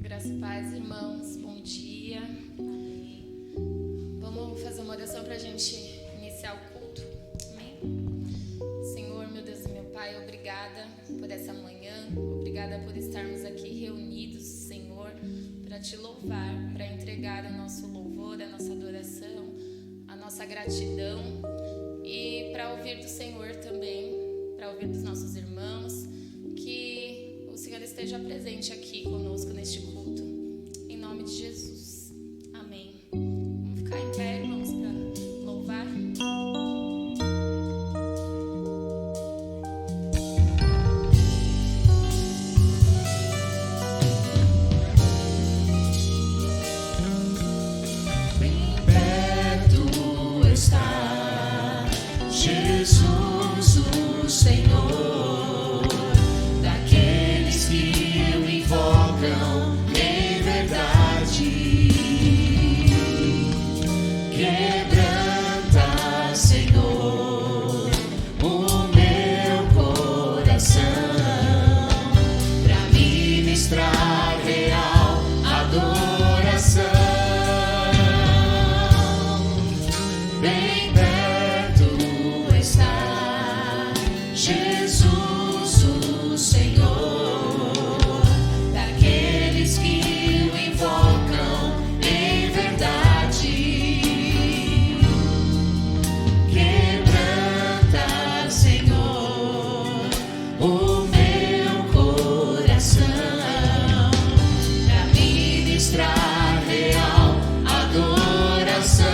Graças e paz, irmãos. Bom dia. Amém. Vamos fazer uma oração para a gente iniciar o culto. Amém? Senhor, meu Deus e meu Pai, obrigada por essa manhã. Obrigada por estarmos aqui reunidos, Senhor, para te louvar, para entregar o nosso louvor, a nossa adoração, a nossa gratidão e para ouvir do Senhor também, para ouvir dos nossos irmãos, que o Senhor esteja presente aqui conosco neste culto, em nome de Jesus. Amém. Vamos ficar em pé, irmãos, para louvar. Bem perto está Jesus, o Senhor, daqueles que o invocam em verdade. Quebranta, Senhor, o meu coração, pra ministrar real adoração. Bem perto está Jesus, o Senhor, daqueles que o invocam em verdade. Quebranta, Senhor, o meu coração, pra ministrar real adoração.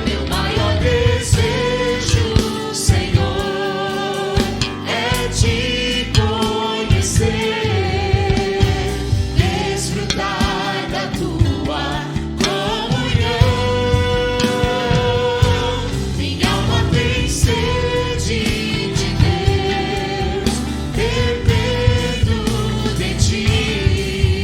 Meu maior desejo, Senhor, é te conhecer, desfrutar da tua comunhão. Minha alma tem sede de Deus, ter medo de ti.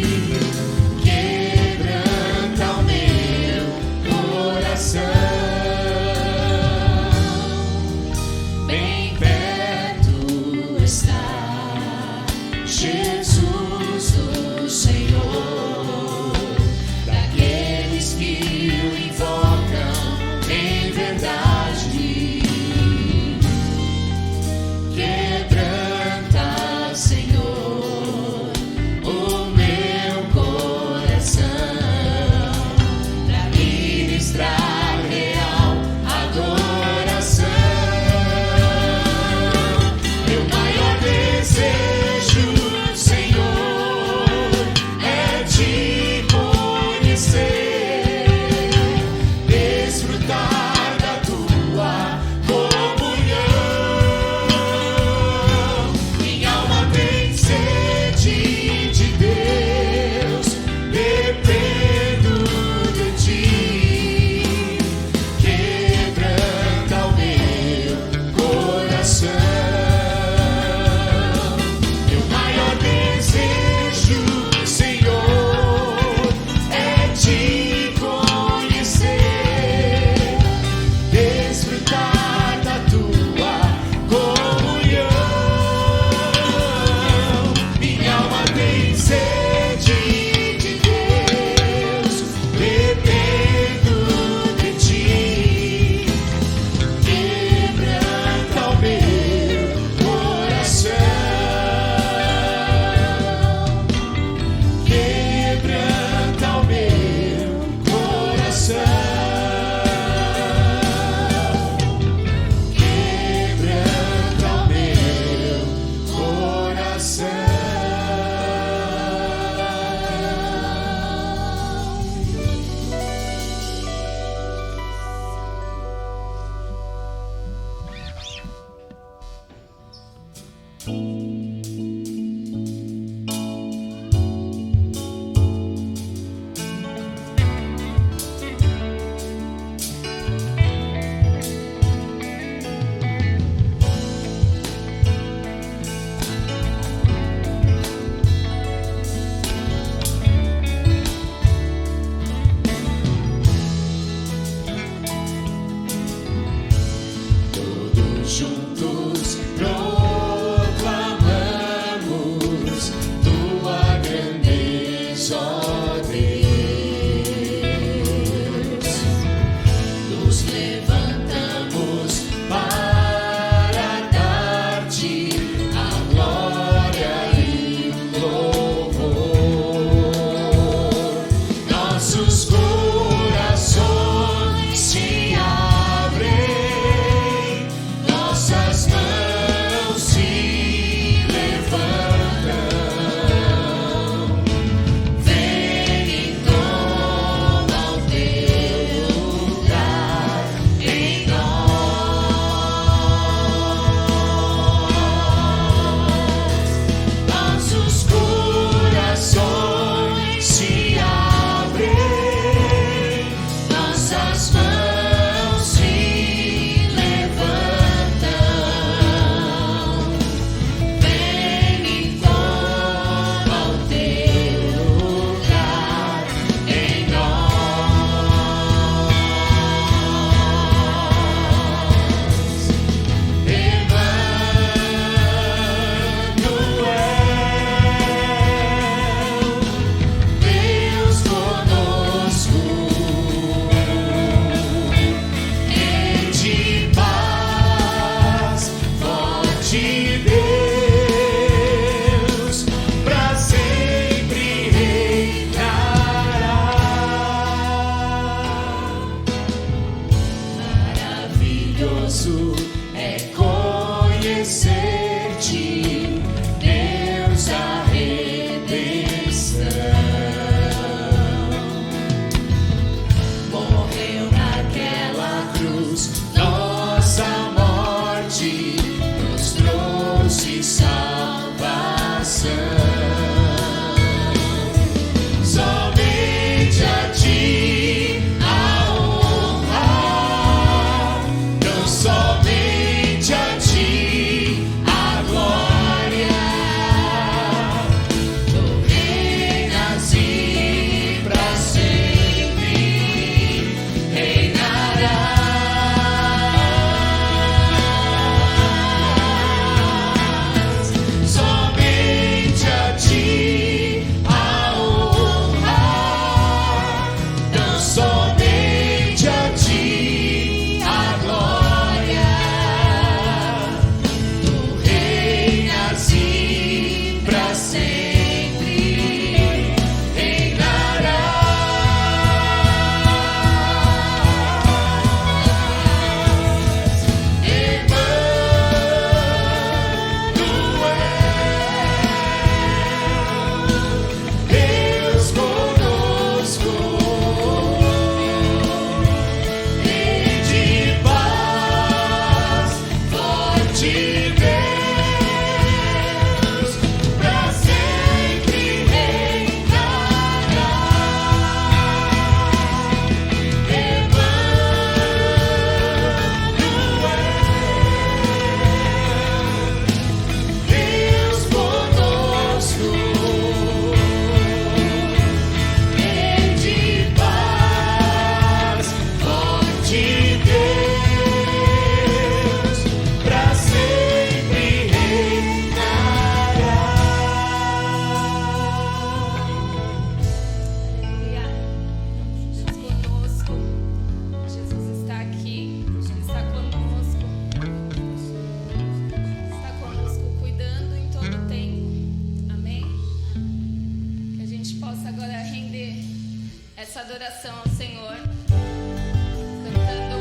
essa adoração ao Senhor, cantando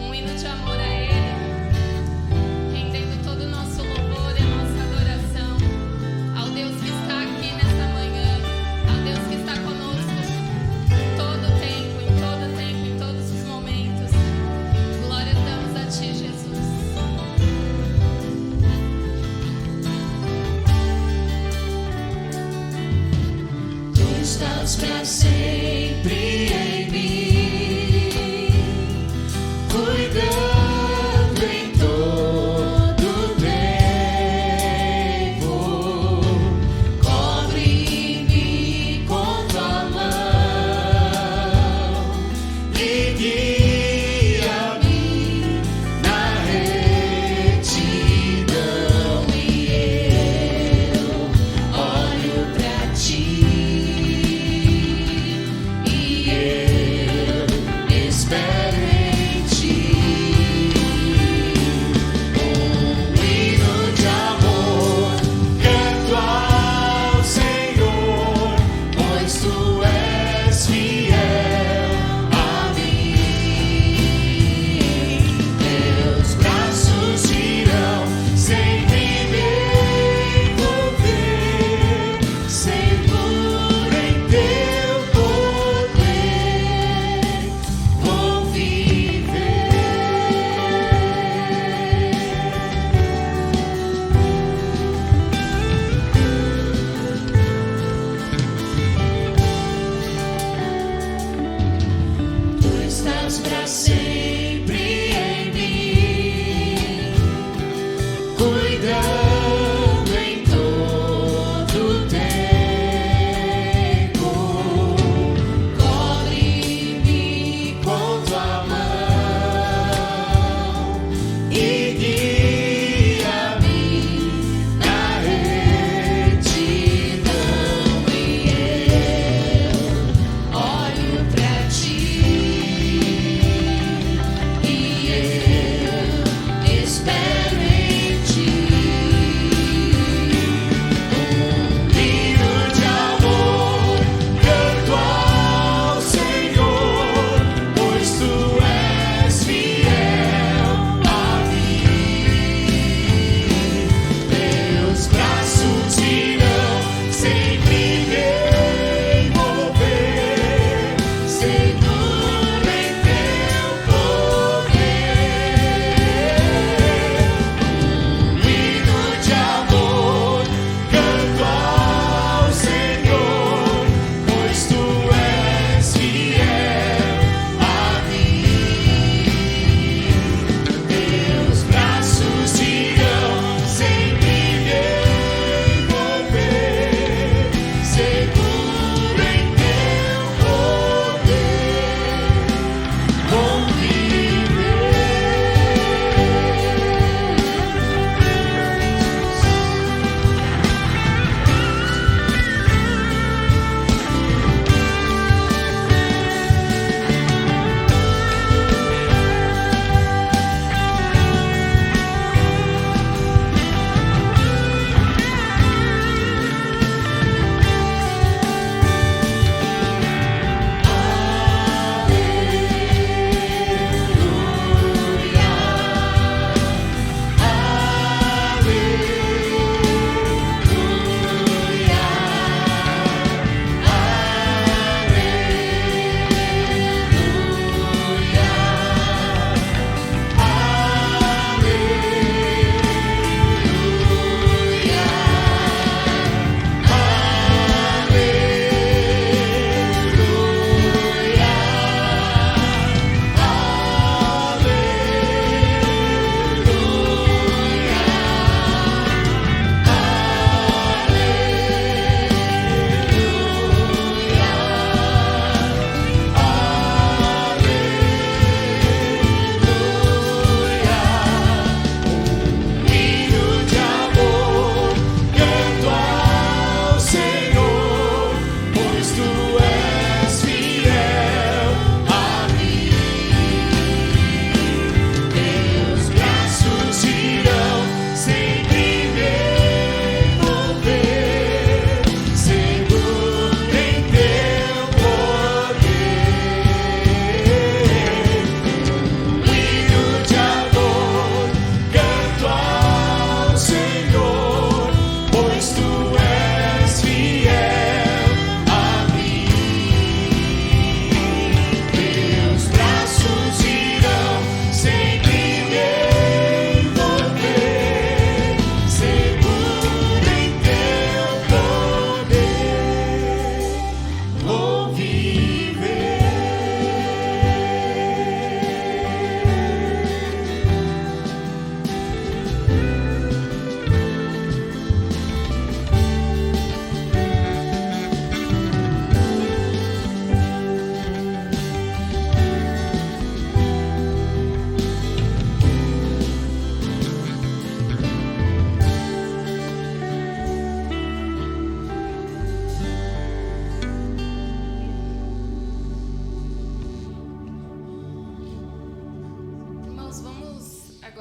um hino de amor a Ele, rendendo todo o nosso louvor e a nossa adoração ao Deus que está aqui nessa manhã, ao Deus que está conosco em todo o tempo, em todos os momentos. Glória damos a Ti, Jesus. Tu estás para sempre em mim, cuidando em todo tempo, cobre-me com tua mão e guia-me na retidão, e eu olho para Ti.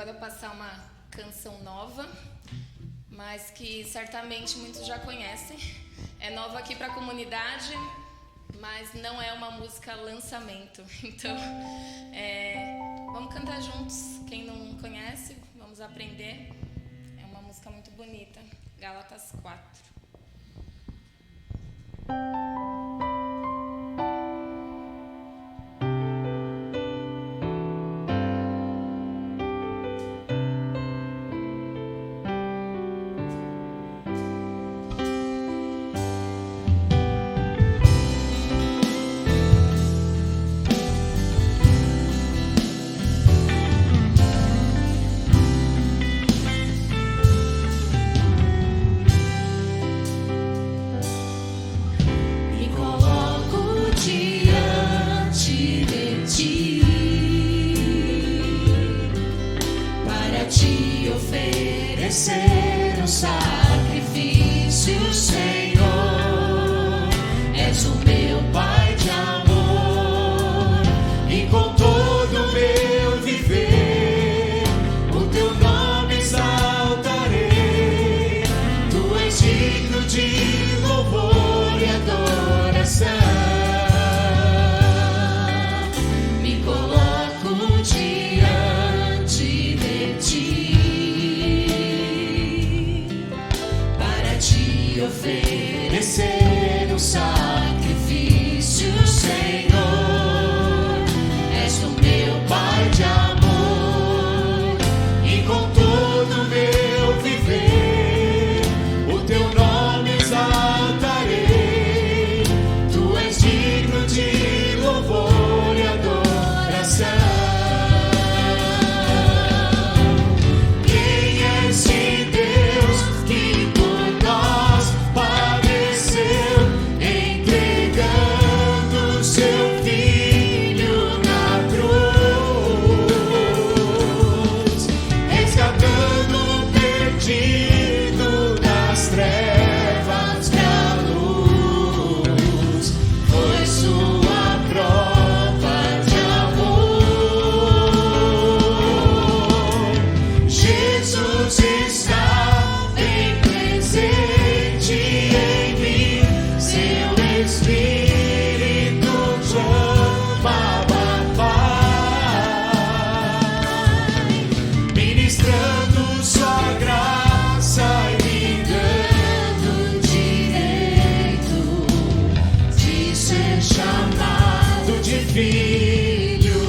agora passar uma canção nova, mas que certamente muitos já conhecem. É nova aqui para a comunidade, mas não é uma música lançamento. Então, vamos cantar juntos. Quem não conhece, vamos aprender. É uma música muito bonita. Gálatas 4. Oferecer um sacrifício, Senhor, és o meu Pai de amor, e com todo o meu viver, o teu nome exaltarei. Tu és digno de louvor e adoração. Me coloco diante de ti, oferecer um sacrifício, Senhor, és o meu Pai de amor, e com todo o meu viver, o teu nome exaltarei. Tu és digno de louvor e adoração. Quem é esse Deus que por nós padeceu, entregando seu Filho na cruz, resgatando o perdido das trevas pra luz? Foi sua prova de amor. Jesus está bem presente em mim, seu Espírito chama, Pai, ministrando sua graça e me dando direito de ser chamado de filho.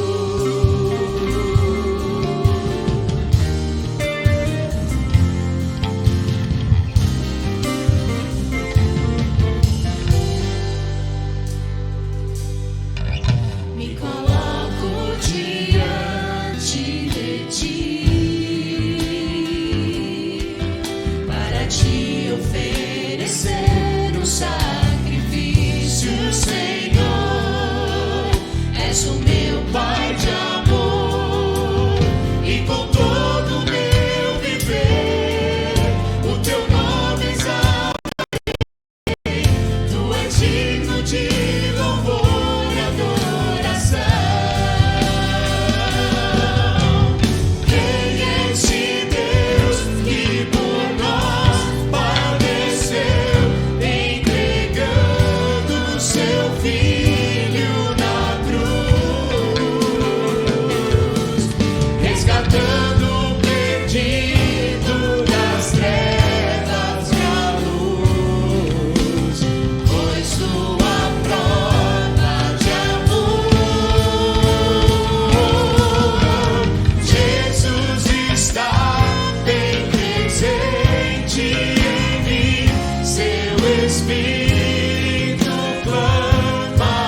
Me coloco diante de ti, para te oferecer um sacrifício, Senhor, és o meu Pai de amor, e com todo o meu viver, o teu nome exaltarei. Tu és digno de louvor e adoração. Quem é esse Deus que por nós padeceu, entregando seu Filho na cruz, resgatando o perdido das trevas pra luz? Foi sua prova de amor. Jesus está bem presente em mim, seu Espírito clama,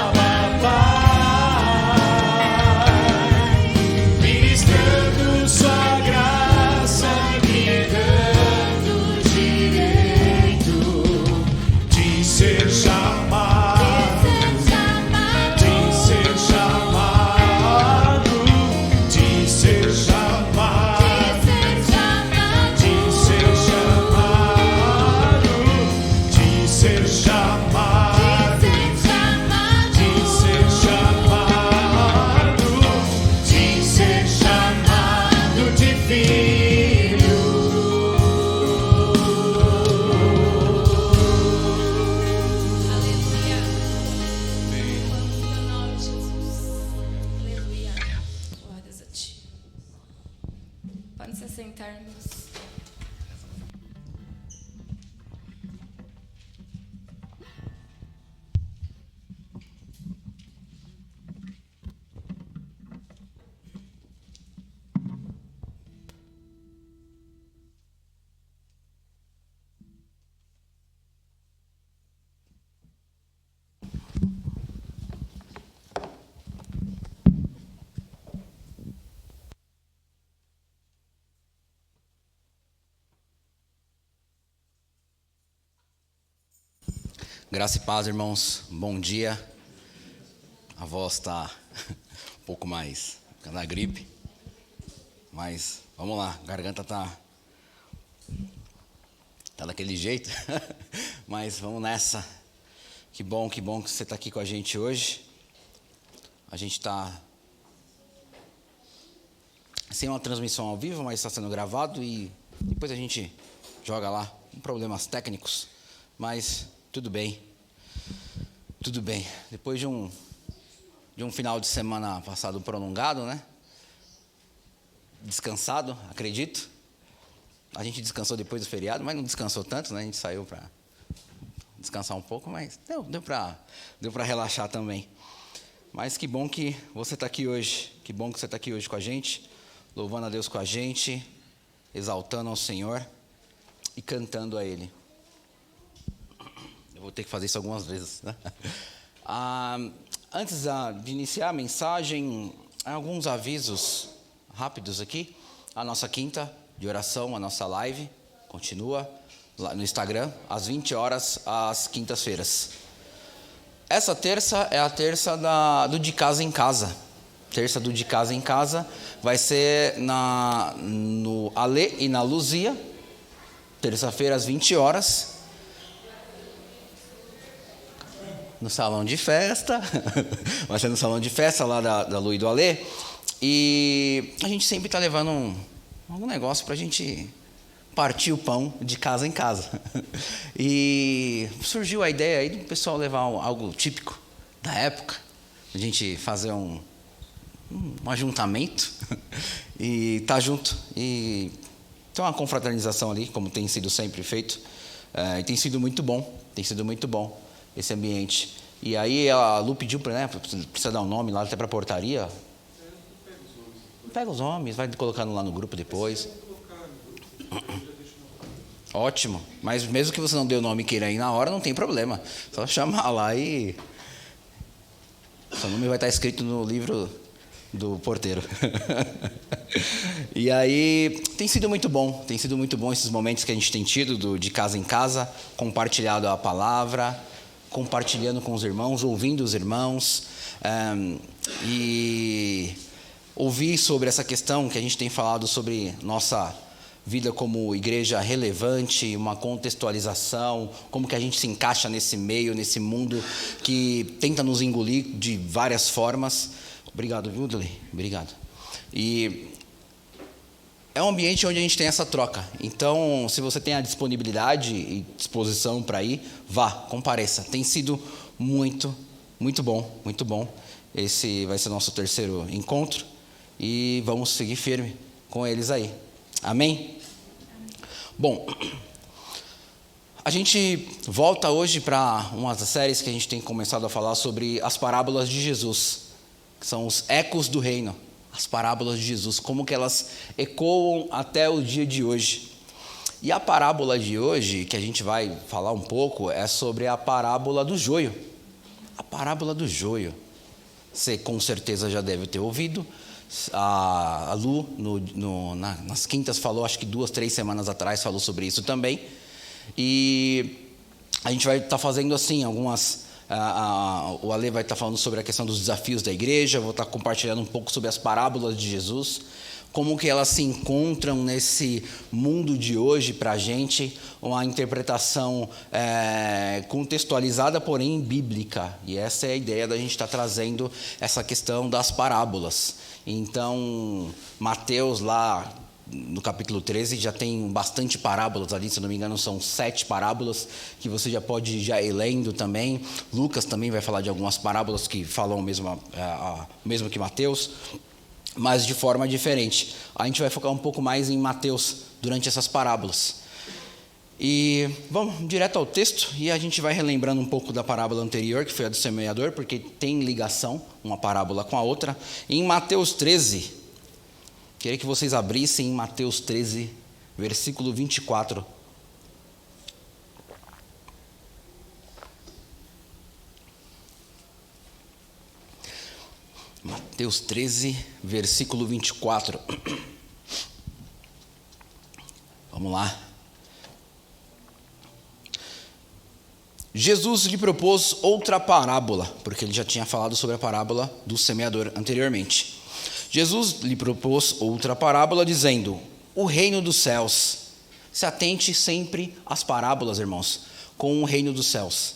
sentarmos. Graça e paz, irmãos. Bom dia. A voz está um pouco mais na gripe, mas vamos lá. A garganta tá daquele jeito, mas vamos nessa. Que bom que você está aqui com a gente hoje. A gente está sem uma transmissão ao vivo, mas está sendo gravado e depois a gente joga lá com problemas técnicos, mas tudo bem. Tudo bem. Depois de um final de semana passado prolongado, né? Descansado, acredito. A gente descansou depois do feriado, mas não descansou tanto, né? A gente saiu para descansar um pouco, mas deu para relaxar também. Mas que bom que você está aqui hoje. Que bom que você está aqui hoje com a gente, louvando a Deus com a gente, exaltando ao Senhor e cantando a Ele. Vou ter que fazer isso algumas vezes, né? Antes de iniciar a mensagem, alguns avisos rápidos aqui. A nossa quinta de oração, a nossa live, continua lá no Instagram, às 20 horas, às quintas-feiras. Essa terça é a terça do De Casa em Casa. Terça do De Casa em Casa vai ser no Alê e na Luzia, terça-feira às 20 horas. No salão de festa, vai ser no salão de festa lá da Lu e do Alê, e a gente sempre está levando algum negócio para a gente partir o pão de casa em casa. E surgiu a ideia aí do pessoal levar algo típico da época, a gente fazer um ajuntamento e estar junto, e ter uma confraternização ali, como tem sido sempre feito, e tem sido muito bom esse ambiente. E aí a Lu pediu para, né, precisa dar um nome lá até para a portaria. Pega os nomes, vai colocando lá no grupo depois. Ótimo, mas mesmo que você não dê o nome e queira ir na hora, não tem problema. Só chamar lá e seu nome vai estar escrito no livro do porteiro. E aí tem sido muito bom esses momentos que a gente tem tido de casa em casa, compartilhado a palavra, compartilhando com os irmãos, ouvindo os irmãos, e ouvir sobre essa questão que a gente tem falado sobre nossa vida como igreja relevante, uma contextualização, como que a gente se encaixa nesse meio, nesse mundo que tenta nos engolir de várias formas. Obrigado, viu, Deli? Obrigado. E é um ambiente onde a gente tem essa troca. Então, se você tem a disponibilidade e disposição para ir, vá, compareça. Tem sido muito, muito bom, muito bom. Esse vai ser o nosso terceiro encontro e vamos seguir firme com eles aí. Amém? Bom, a gente volta hoje para uma das séries que a gente tem começado a falar sobre as parábolas de Jesus, que são os ecos do reino. As parábolas de Jesus, como que elas ecoam até o dia de hoje. E a parábola de hoje, que a gente vai falar um pouco, é sobre a parábola do joio. A parábola do joio. Você com certeza já deve ter ouvido. A Lu, nas quintas, falou, acho que 2-3 semanas atrás, falou sobre isso também. E a gente vai estar fazendo assim, o Ale vai estar falando sobre a questão dos desafios da igreja, vou estar compartilhando um pouco sobre as parábolas de Jesus, como que elas se encontram nesse mundo de hoje para a gente, uma interpretação contextualizada, porém bíblica. E essa é a ideia da gente estar trazendo essa questão das parábolas. Então, Mateus lá no capítulo 13 já tem bastante parábolas ali, se não me engano são 7 parábolas que você já pode já ir lendo também. Lucas também vai falar de algumas parábolas que falam mesmo que Mateus. mas de forma diferente. A gente vai focar um pouco mais em Mateus durante essas parábolas. E vamos direto ao texto, e a gente vai relembrando um pouco da parábola anterior, que foi a do semeador, porque tem ligação uma parábola com a outra. Em Mateus 13, queria que vocês abrissem em Mateus 13, versículo 24. Mateus 13, versículo 24. Vamos lá. Jesus lhe propôs outra parábola, porque ele já tinha falado sobre a parábola do semeador anteriormente. Jesus lhe propôs outra parábola, dizendo: o reino dos céus. Se atente sempre às parábolas, irmãos, com o reino dos céus.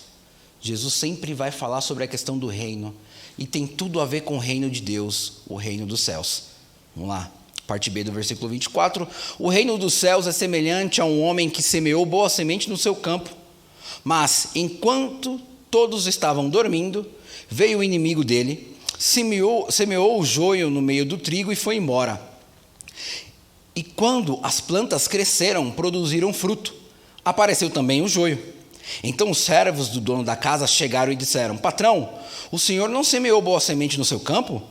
Jesus sempre vai falar sobre a questão do reino, e tem tudo a ver com o reino de Deus, o reino dos céus. Vamos lá, parte B do versículo 24. O reino dos céus é semelhante a um homem que semeou boa semente no seu campo. Mas, enquanto todos estavam dormindo, veio o inimigo dele, semeou o joio no meio do trigo e foi embora. E quando as plantas cresceram, produziram fruto, apareceu também o joio. Então os servos do dono da casa chegaram e disseram: patrão, o senhor não semeou boa semente no seu campo?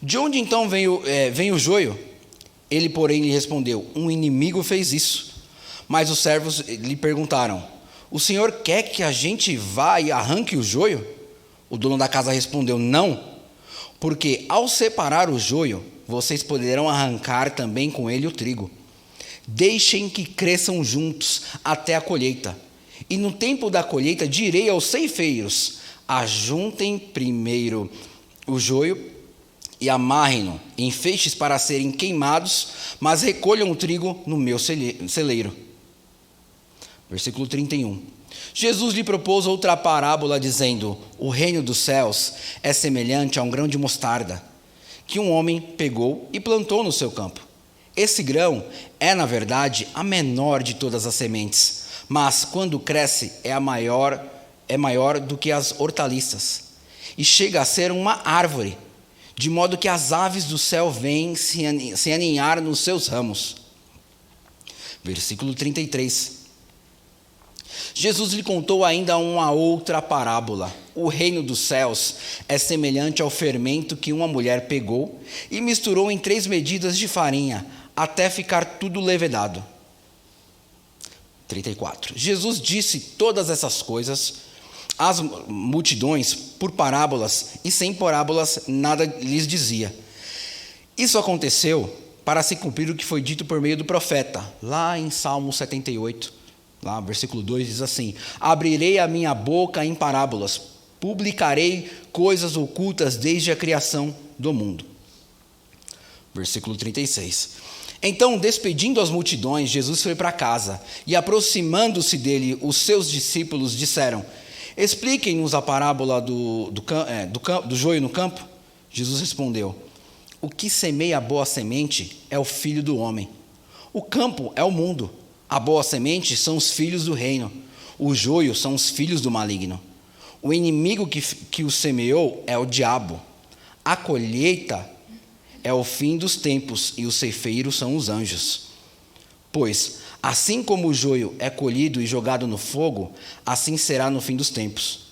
De onde então vem o joio? Ele, porém, lhe respondeu: um inimigo fez isso. Mas os servos lhe perguntaram: o senhor quer que a gente vá e arranque o joio? O dono da casa respondeu: não, porque ao separar o joio, vocês poderão arrancar também com ele o trigo. Deixem que cresçam juntos até a colheita. E no tempo da colheita direi aos ceifeiros: ajuntem primeiro o joio e amarrem-no em feixes para serem queimados, mas recolham o trigo no meu celeiro. Versículo 31. Jesus lhe propôs outra parábola, dizendo: o reino dos céus é semelhante a um grão de mostarda, que um homem pegou e plantou no seu campo. Esse grão é, na verdade, a menor de todas as sementes, mas quando cresce é maior do que as hortaliças, e chega a ser uma árvore, de modo que as aves do céu vêm se aninhar nos seus ramos. Versículo 33. Jesus lhe contou ainda uma outra parábola. O reino dos céus é semelhante ao fermento que uma mulher pegou e misturou em 3 medidas de farinha, até ficar tudo levedado. 34. Jesus disse todas essas coisas às multidões por parábolas, e sem parábolas nada lhes dizia. Isso aconteceu para se cumprir o que foi dito por meio do profeta, lá em Salmo 78. Lá, versículo 2 diz assim: abrirei a minha boca em parábolas, publicarei coisas ocultas desde a criação do mundo. Versículo 36. Então, despedindo as multidões, Jesus foi para casa, e aproximando-se dele, os seus discípulos disseram: expliquem-nos a parábola do joio no campo. Jesus respondeu: o que semeia a boa semente é o filho do homem. O campo é o mundo. A boa semente são os filhos do reino. O joio são os filhos do maligno. O inimigo que o semeou é o diabo. A colheita é o fim dos tempos, e os ceifeiros são os anjos. Pois, assim como o joio é colhido e jogado no fogo, assim será no fim dos tempos.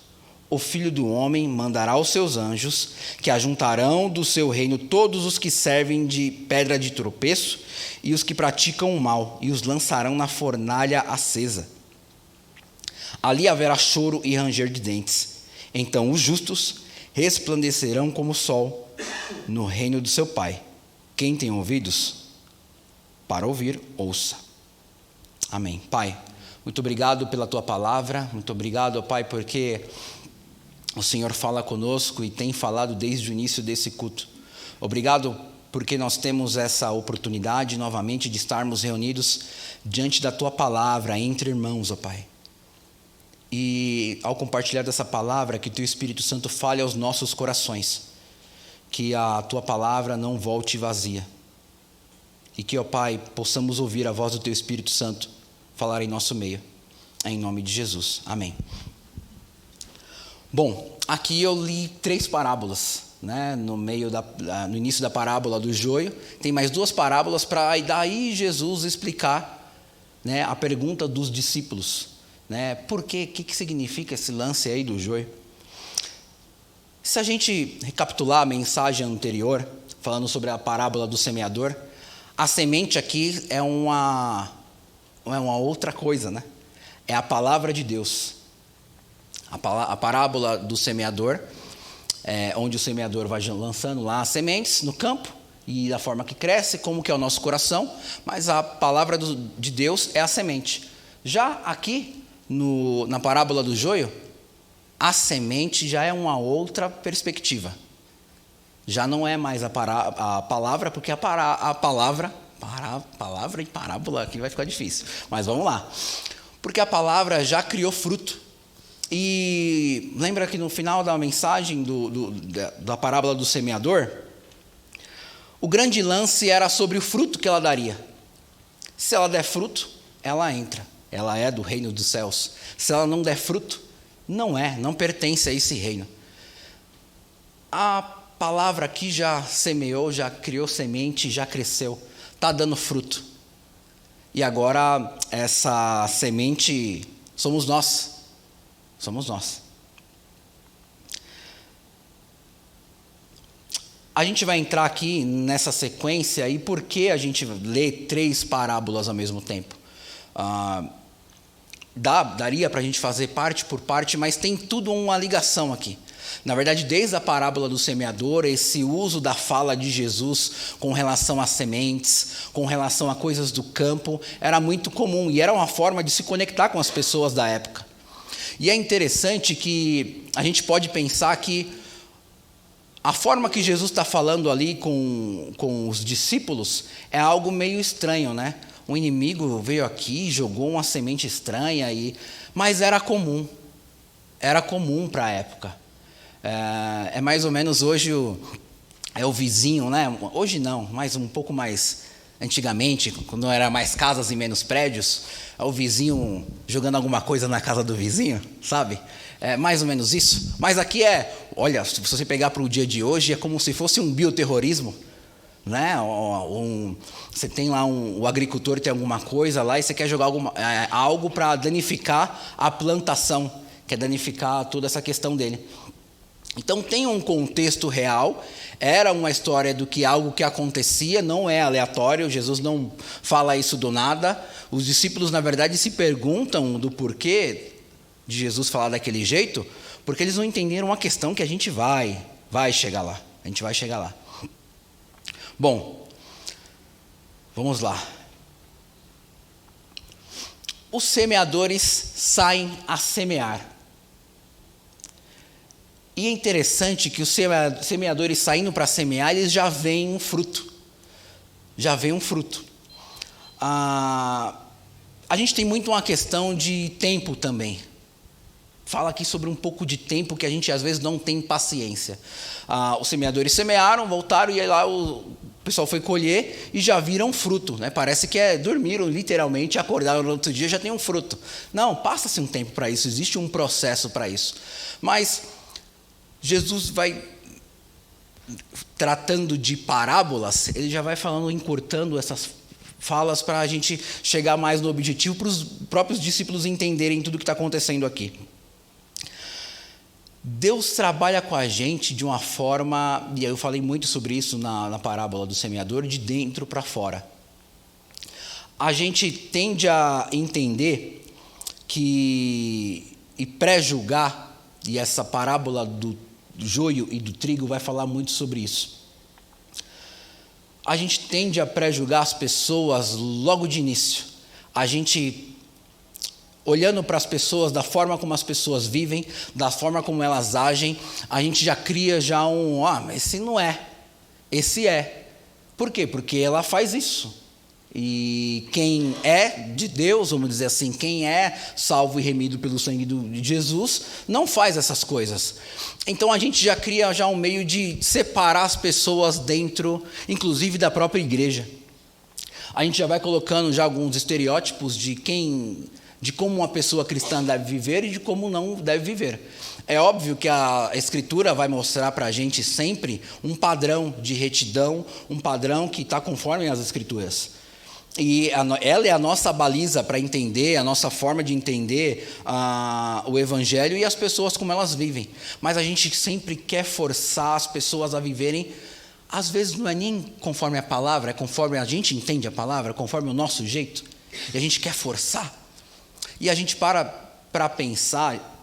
O Filho do Homem mandará os seus anjos, que ajuntarão do seu reino todos os que servem de pedra de tropeço e os que praticam o mal, e os lançarão na fornalha acesa. Ali haverá choro e ranger de dentes. Então os justos resplandecerão como o sol no reino do seu Pai. Quem tem ouvidos para ouvir, ouça. Amém. Pai, muito obrigado pela tua palavra. Muito obrigado, Pai, porque o Senhor fala conosco e tem falado desde o início desse culto. Obrigado porque nós temos essa oportunidade novamente de estarmos reunidos diante da tua palavra, entre irmãos, ó Pai. E ao compartilhar dessa palavra, que teu Espírito Santo fale aos nossos corações, que a tua palavra não volte vazia. E que, ó Pai, possamos ouvir a voz do teu Espírito Santo falar em nosso meio. Em nome de Jesus. Amém. Bom, aqui eu li 3 parábolas. né, no início da parábola do joio. Tem mais 2 parábolas para daí Jesus explicar, né, a pergunta dos discípulos, né, por quê? O que significa esse lance aí do joio? Se a gente recapitular a mensagem anterior, falando sobre a parábola do semeador, a semente aqui é uma outra coisa, né? É a palavra de Deus. A parábola do semeador, onde o semeador vai lançando lá as sementes no campo, e da forma que cresce, como que é o nosso coração, mas a palavra de Deus é a semente. Já aqui, na parábola do joio, a semente já é uma outra perspectiva. Já não é mais a palavra, porque a palavra e parábola aqui vai ficar difícil, mas vamos lá. Porque a palavra já criou fruto. E lembra que no final da mensagem da parábola do semeador, o grande lance era sobre o fruto que ela daria. Se ela der fruto, ela entra. Ela é do reino dos céus. Se ela não der fruto, não pertence a esse reino. A palavra aqui já semeou, já criou semente, já cresceu, está dando fruto. E agora essa semente somos nós. Somos nós. A gente vai entrar aqui nessa sequência e por que a gente lê 3 parábolas ao mesmo tempo? Daria para a gente fazer parte por parte, mas tem tudo uma ligação aqui. Na verdade, desde a parábola do semeador, esse uso da fala de Jesus com relação às sementes, com relação a coisas do campo, era muito comum e era uma forma de se conectar com as pessoas da época. E é interessante que a gente pode pensar que a forma que Jesus está falando ali com os discípulos é algo meio estranho, né? Um inimigo veio aqui, jogou uma semente estranha, mas era comum para a época. É mais ou menos hoje o vizinho, né? Hoje não, mas um pouco mais antigamente, quando era mais casas e menos prédios, o vizinho jogando alguma coisa na casa do vizinho, sabe? É mais ou menos isso. Mas aqui olha, se você pegar para o dia de hoje, é como se fosse um bioterrorismo, né? Você tem lá o agricultor tem alguma coisa lá e você quer jogar algo para danificar a plantação, quer danificar toda essa questão dele. Então tem um contexto real, era uma história do que algo que acontecia, não é aleatório, Jesus não fala isso do nada. Os discípulos, na verdade, se perguntam do porquê de Jesus falar daquele jeito, porque eles não entenderam uma questão que a gente vai chegar lá. A gente vai chegar lá. Bom, vamos lá. Os semeadores saem a semear. E é interessante que os semeadores saindo para semear, eles já veem um fruto. Já vem um fruto. A gente tem muito uma questão de tempo também. Fala aqui sobre um pouco de tempo que a gente às vezes não tem paciência. Os semeadores semearam, voltaram e aí lá o pessoal foi colher e já viram fruto, né? Parece que dormiram literalmente, acordaram no outro dia já tem um fruto. Não, passa-se um tempo para isso, existe um processo para isso. Mas Jesus vai tratando de parábolas, ele já vai falando, encurtando essas falas para a gente chegar mais no objetivo, para os próprios discípulos entenderem tudo o que está acontecendo aqui. Deus trabalha com a gente de uma forma, e eu falei muito sobre isso na parábola do semeador, de dentro para fora. A gente tende a entender e pré-julgar, e essa parábola do joio e do trigo vai falar muito sobre isso. A gente tende a pré-julgar as pessoas logo de início. A gente, olhando para as pessoas, da forma como as pessoas vivem, da forma como elas agem, a gente já cria mas esse não é, esse é. Por quê? Porque ela faz isso. E quem é de Deus, vamos dizer assim, quem é salvo e remido pelo sangue de Jesus, não faz essas coisas. Então a gente já cria um meio de separar as pessoas dentro, inclusive da própria igreja. A gente já vai colocando já alguns estereótipos de quem de como uma pessoa cristã deve viver e de como não deve viver. É óbvio que a Escritura vai mostrar para a gente sempre um padrão de retidão, um padrão que está conforme as Escrituras. E ela é a nossa baliza para entender, a nossa forma de entender o Evangelho e as pessoas como elas vivem. Mas a gente sempre quer forçar as pessoas a viverem, às vezes não é nem conforme a palavra, é conforme a gente entende a palavra, conforme o nosso jeito. E a gente quer forçar. E a gente para pensar,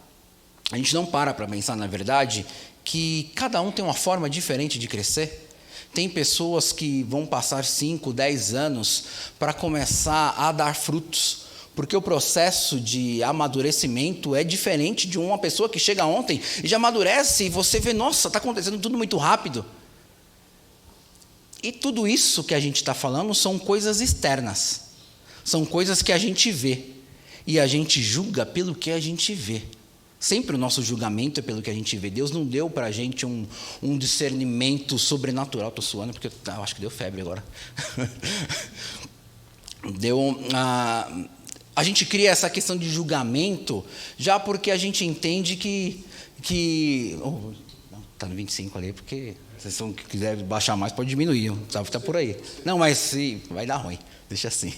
a gente não para pensar, na verdade, que cada um tem uma forma diferente de crescer. Tem pessoas que vão passar 5, 10 anos para começar a dar frutos, porque o processo de amadurecimento é diferente de uma pessoa que chega ontem e já amadurece e você vê, nossa, está acontecendo tudo muito rápido. E tudo isso que a gente está falando são coisas externas, são coisas que a gente vê, e a gente julga pelo que a gente vê. Sempre o nosso julgamento é pelo que a gente vê. Deus não deu para a gente um discernimento sobrenatural. Estou suando porque eu acho que deu febre agora. A gente cria essa questão de julgamento já porque a gente entende que está no 25 ali, porque se vocês quiserem baixar mais, pode diminuir, sabe, está por aí. Não, mas sim, vai dar ruim, deixa assim.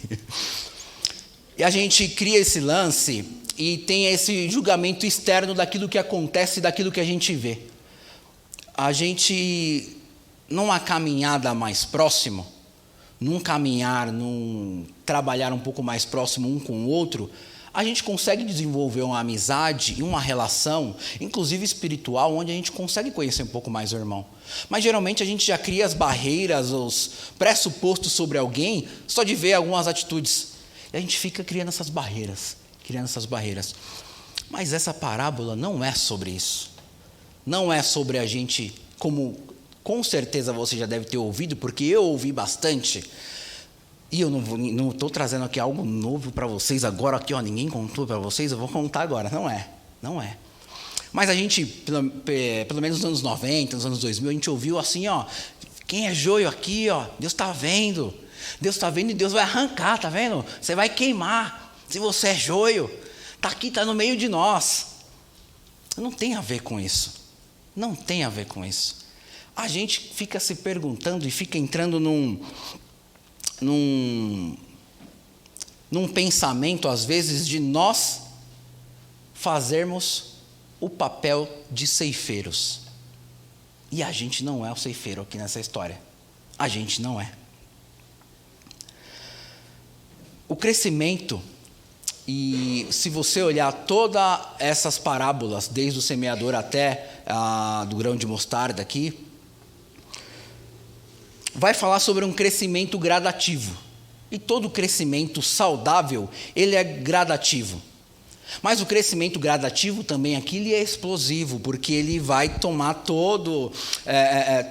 E a gente cria esse lance e tem esse julgamento externo daquilo que acontece, daquilo que a gente vê. A gente, numa caminhada mais próximo, num trabalhar um pouco mais próximo um com o outro, a gente consegue desenvolver uma amizade e uma relação, inclusive espiritual, onde a gente consegue conhecer um pouco mais o irmão. Mas geralmente a gente já cria as barreiras, os pressupostos sobre alguém, só de ver algumas atitudes. E a gente fica criando essas barreiras. Mas essa parábola não é sobre isso. Não é sobre a gente, como com certeza você já deve ter ouvido, porque eu ouvi bastante. E eu não estou trazendo aqui algo novo para vocês agora, aqui, ninguém contou para vocês, eu vou contar agora. Não é. Mas a gente, pelo menos nos anos 90, nos anos 2000, a gente ouviu assim, quem é joio aqui, Deus está vendo. Deus está vendo e Deus vai arrancar, está vendo? Você vai queimar. Se você é joio, está aqui, está no meio de nós. Não tem a ver com isso. Não tem a ver com isso. A gente fica se perguntando e fica entrando num pensamento, às vezes, de nós fazermos o papel de ceifeiros. E a gente não é o ceifeiro aqui nessa história. A gente não é. O crescimento, e se você olhar todas essas parábolas, desde o semeador até do grão de mostarda aqui, vai falar sobre um crescimento gradativo. E todo crescimento saudável, ele é gradativo. Mas o crescimento gradativo também aqui ele é explosivo, porque ele vai tomar todo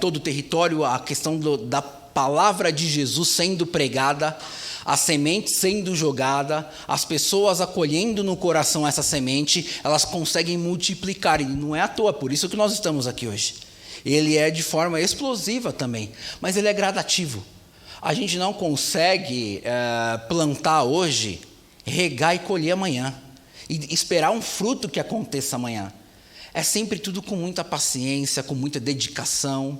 o território, a questão da palavra de Jesus sendo pregada, a semente sendo jogada, as pessoas acolhendo no coração essa semente, elas conseguem multiplicar, e não é à toa, por isso que nós estamos aqui hoje. Ele é de forma explosiva também, mas ele é gradativo. A gente não consegue plantar hoje, regar e colher amanhã, e esperar um fruto que aconteça amanhã. É sempre tudo com muita paciência, com muita dedicação,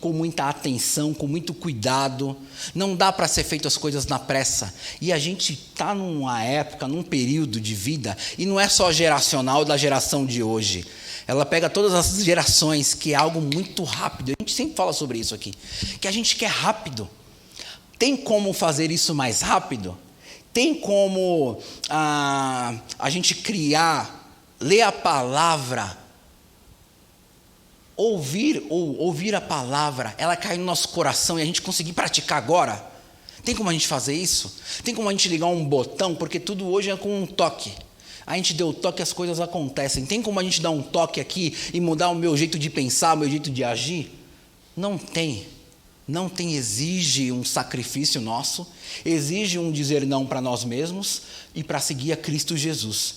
com muita atenção, com muito cuidado. Não dá para ser feito as coisas na pressa. E a gente está numa época, num período de vida, e não é só geracional da geração de hoje. Ela pega todas as gerações, que é algo muito rápido. A gente sempre fala sobre isso aqui, que a gente quer rápido. Tem como fazer isso mais rápido? Tem como a gente ler a palavra, ouvir a palavra, ela cair no nosso coração e a gente conseguir praticar agora? Tem como a gente fazer isso? Tem como a gente ligar um botão? Porque tudo hoje é com um toque. A gente deu o toque e as coisas acontecem. Tem como a gente dar um toque aqui e mudar o meu jeito de pensar, o meu jeito de agir? Não tem. Não tem, exige um sacrifício nosso, exige um dizer não para nós mesmos e para seguir a Cristo Jesus.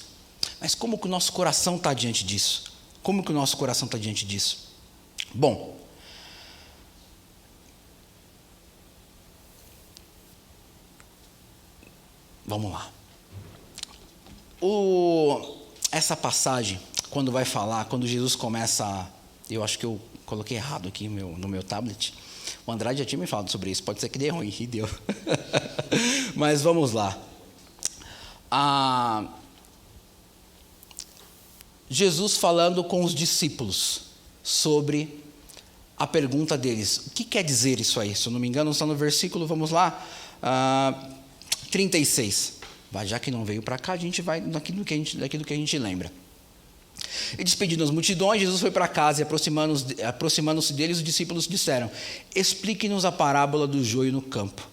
Mas como que o nosso coração está diante disso? Como que o nosso coração está diante disso? Bom, vamos lá. Essa passagem, quando vai falar, quando Jesus começa, eu acho que eu coloquei errado aqui no meu tablet. O Andrade já tinha me falado sobre isso, pode ser que dê ruim, e deu. Mas vamos lá. Jesus falando com os discípulos sobre a pergunta deles. O que quer dizer isso aí? Se eu não me engano, está no versículo, vamos lá, 36. Já que não veio para cá, a gente vai daquilo que a gente lembra. E despedindo as multidões, Jesus foi para casa e aproximando-se deles, os discípulos disseram: explique-nos a parábola do joio no campo.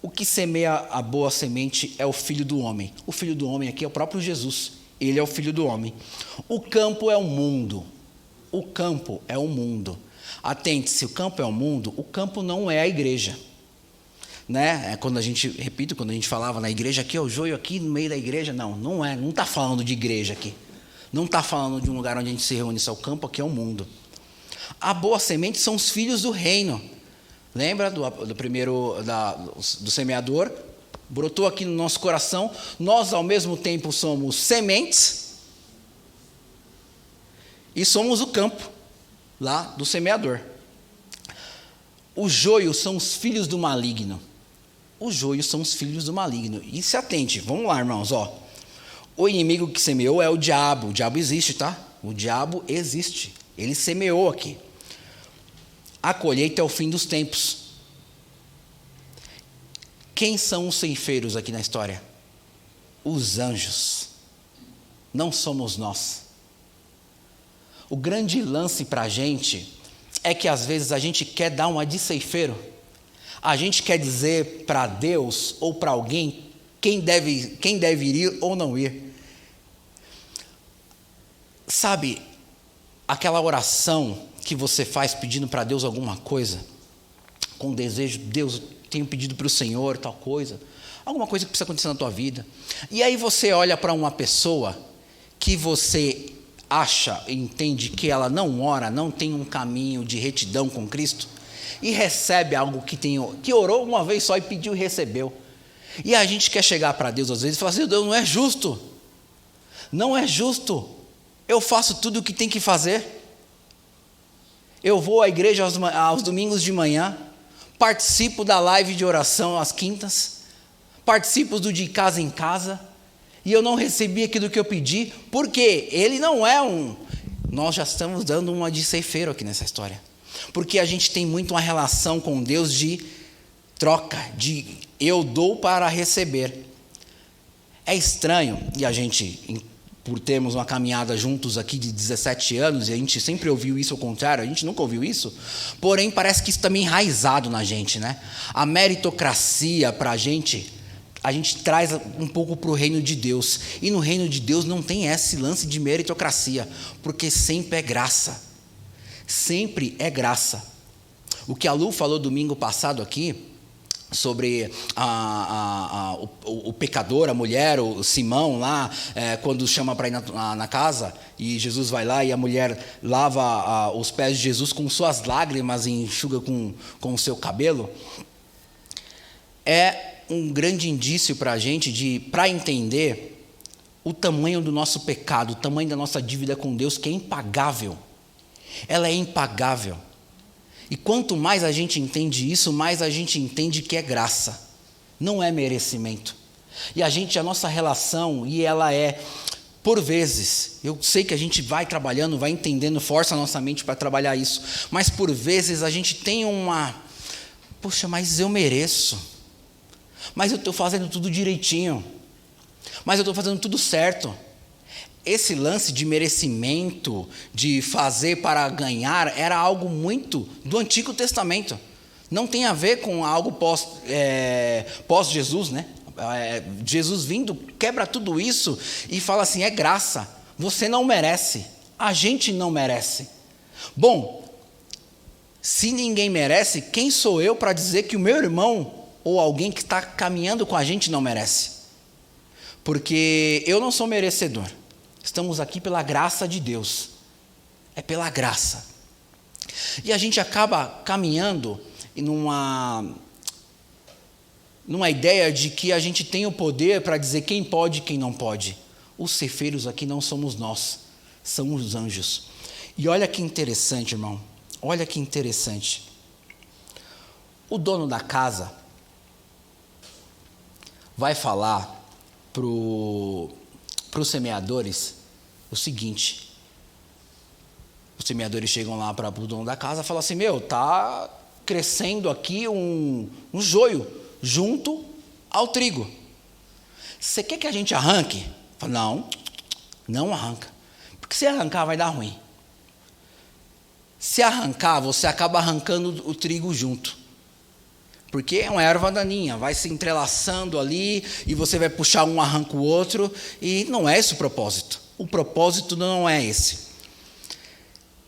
O que semeia a boa semente é o Filho do Homem. O Filho do Homem aqui é o próprio Jesus. Ele é o Filho do Homem. O campo é o mundo. O campo é o mundo. Atente-se, o campo é o mundo, o campo não é a igreja. Né? Quando a gente falava na igreja aqui, o joio aqui no meio da igreja, não está falando de igreja aqui. Não está falando de um lugar onde a gente se reúne, só o campo aqui é o mundo. A boa semente são os filhos do reino. Lembra do semeador? Brotou aqui no nosso coração. Nós, ao mesmo tempo, somos sementes e somos o campo lá do semeador. O joio são os filhos do maligno. Os joios são os filhos do maligno. E se atente, vamos lá, irmãos, ó. O inimigo que semeou é o diabo. O diabo existe, tá? O diabo existe. Ele semeou aqui. A colheita é o fim dos tempos. Quem são os ceifeiros aqui na história? Os anjos. Não somos nós. O grande lance para a gente é que às vezes a gente quer dar uma de ceifeiro. A gente quer dizer para Deus ou para alguém quem deve ir ou não ir. Sabe, aquela oração que você faz pedindo para Deus alguma coisa, com desejo, Deus, tenho pedido para o Senhor tal coisa, alguma coisa que precisa acontecer na tua vida. E aí você olha para uma pessoa que você acha, entende que ela não ora, não tem um caminho de retidão com Cristo, e recebe algo que orou uma vez só e pediu e recebeu. E a gente quer chegar para Deus às vezes e falar assim: Deus, não é justo. Não é justo. Eu faço tudo o que tem que fazer. Eu vou à igreja aos domingos de manhã, participo da live de oração às quintas, participo do de casa em casa, e eu não recebi aquilo que eu pedi, porque ele não é Nós já estamos dando uma de ceifeiro aqui nessa história. Porque a gente tem muito uma relação com Deus de troca, de eu dou para receber. É estranho, e a gente, por termos uma caminhada juntos aqui de 17 anos, e a gente sempre ouviu isso ao contrário, a gente nunca ouviu isso, porém parece que isso também é enraizado na gente, né? A meritocracia para a gente traz um pouco para o reino de Deus, e no reino de Deus não tem esse lance de meritocracia, porque sempre é graça, sempre é graça. O que a Lu falou domingo passado aqui, sobre o pecador, a mulher, o Simão lá, quando chama para ir na casa, e Jesus vai lá e a mulher lava os pés de Jesus com suas lágrimas e enxuga com o seu cabelo, é um grande indício para a gente, para entender o tamanho do nosso pecado, o tamanho da nossa dívida com Deus, que é impagável. Ela é impagável. E quanto mais a gente entende isso, mais a gente entende que é graça, não é merecimento. E a nossa relação, e ela é, por vezes, eu sei que a gente vai trabalhando, vai entendendo, força a nossa mente para trabalhar isso, mas por vezes a gente tem poxa, mas eu mereço, mas eu estou fazendo tudo direitinho, mas eu estou fazendo tudo certo. Esse lance de merecimento, de fazer para ganhar, era algo muito do Antigo Testamento. Não tem a ver com algo pós-Jesus, né? Jesus vindo, quebra tudo isso e fala assim, é graça. Você não merece, a gente não merece. Bom, se ninguém merece, quem sou eu para dizer que o meu irmão ou alguém que está caminhando com a gente não merece? Porque eu não sou merecedor. Estamos aqui pela graça de Deus. É pela graça. E a gente acaba caminhando numa ideia de que a gente tem o poder para dizer quem pode e quem não pode. Os ceifeiros aqui não somos nós, são os anjos. E olha que interessante, irmão, olha que interessante. O dono da casa vai falar para os semeadores o seguinte. Os semeadores chegam lá para o dono da casa e falam assim: está crescendo aqui um joio junto ao trigo. Você quer que a gente arranque? Fala, não arranca. Porque se arrancar vai dar ruim. Se arrancar, você acaba arrancando o trigo junto. Porque é uma erva daninha, vai se entrelaçando ali e você vai puxar um, arranca o outro, e não é esse o propósito. O propósito não é esse.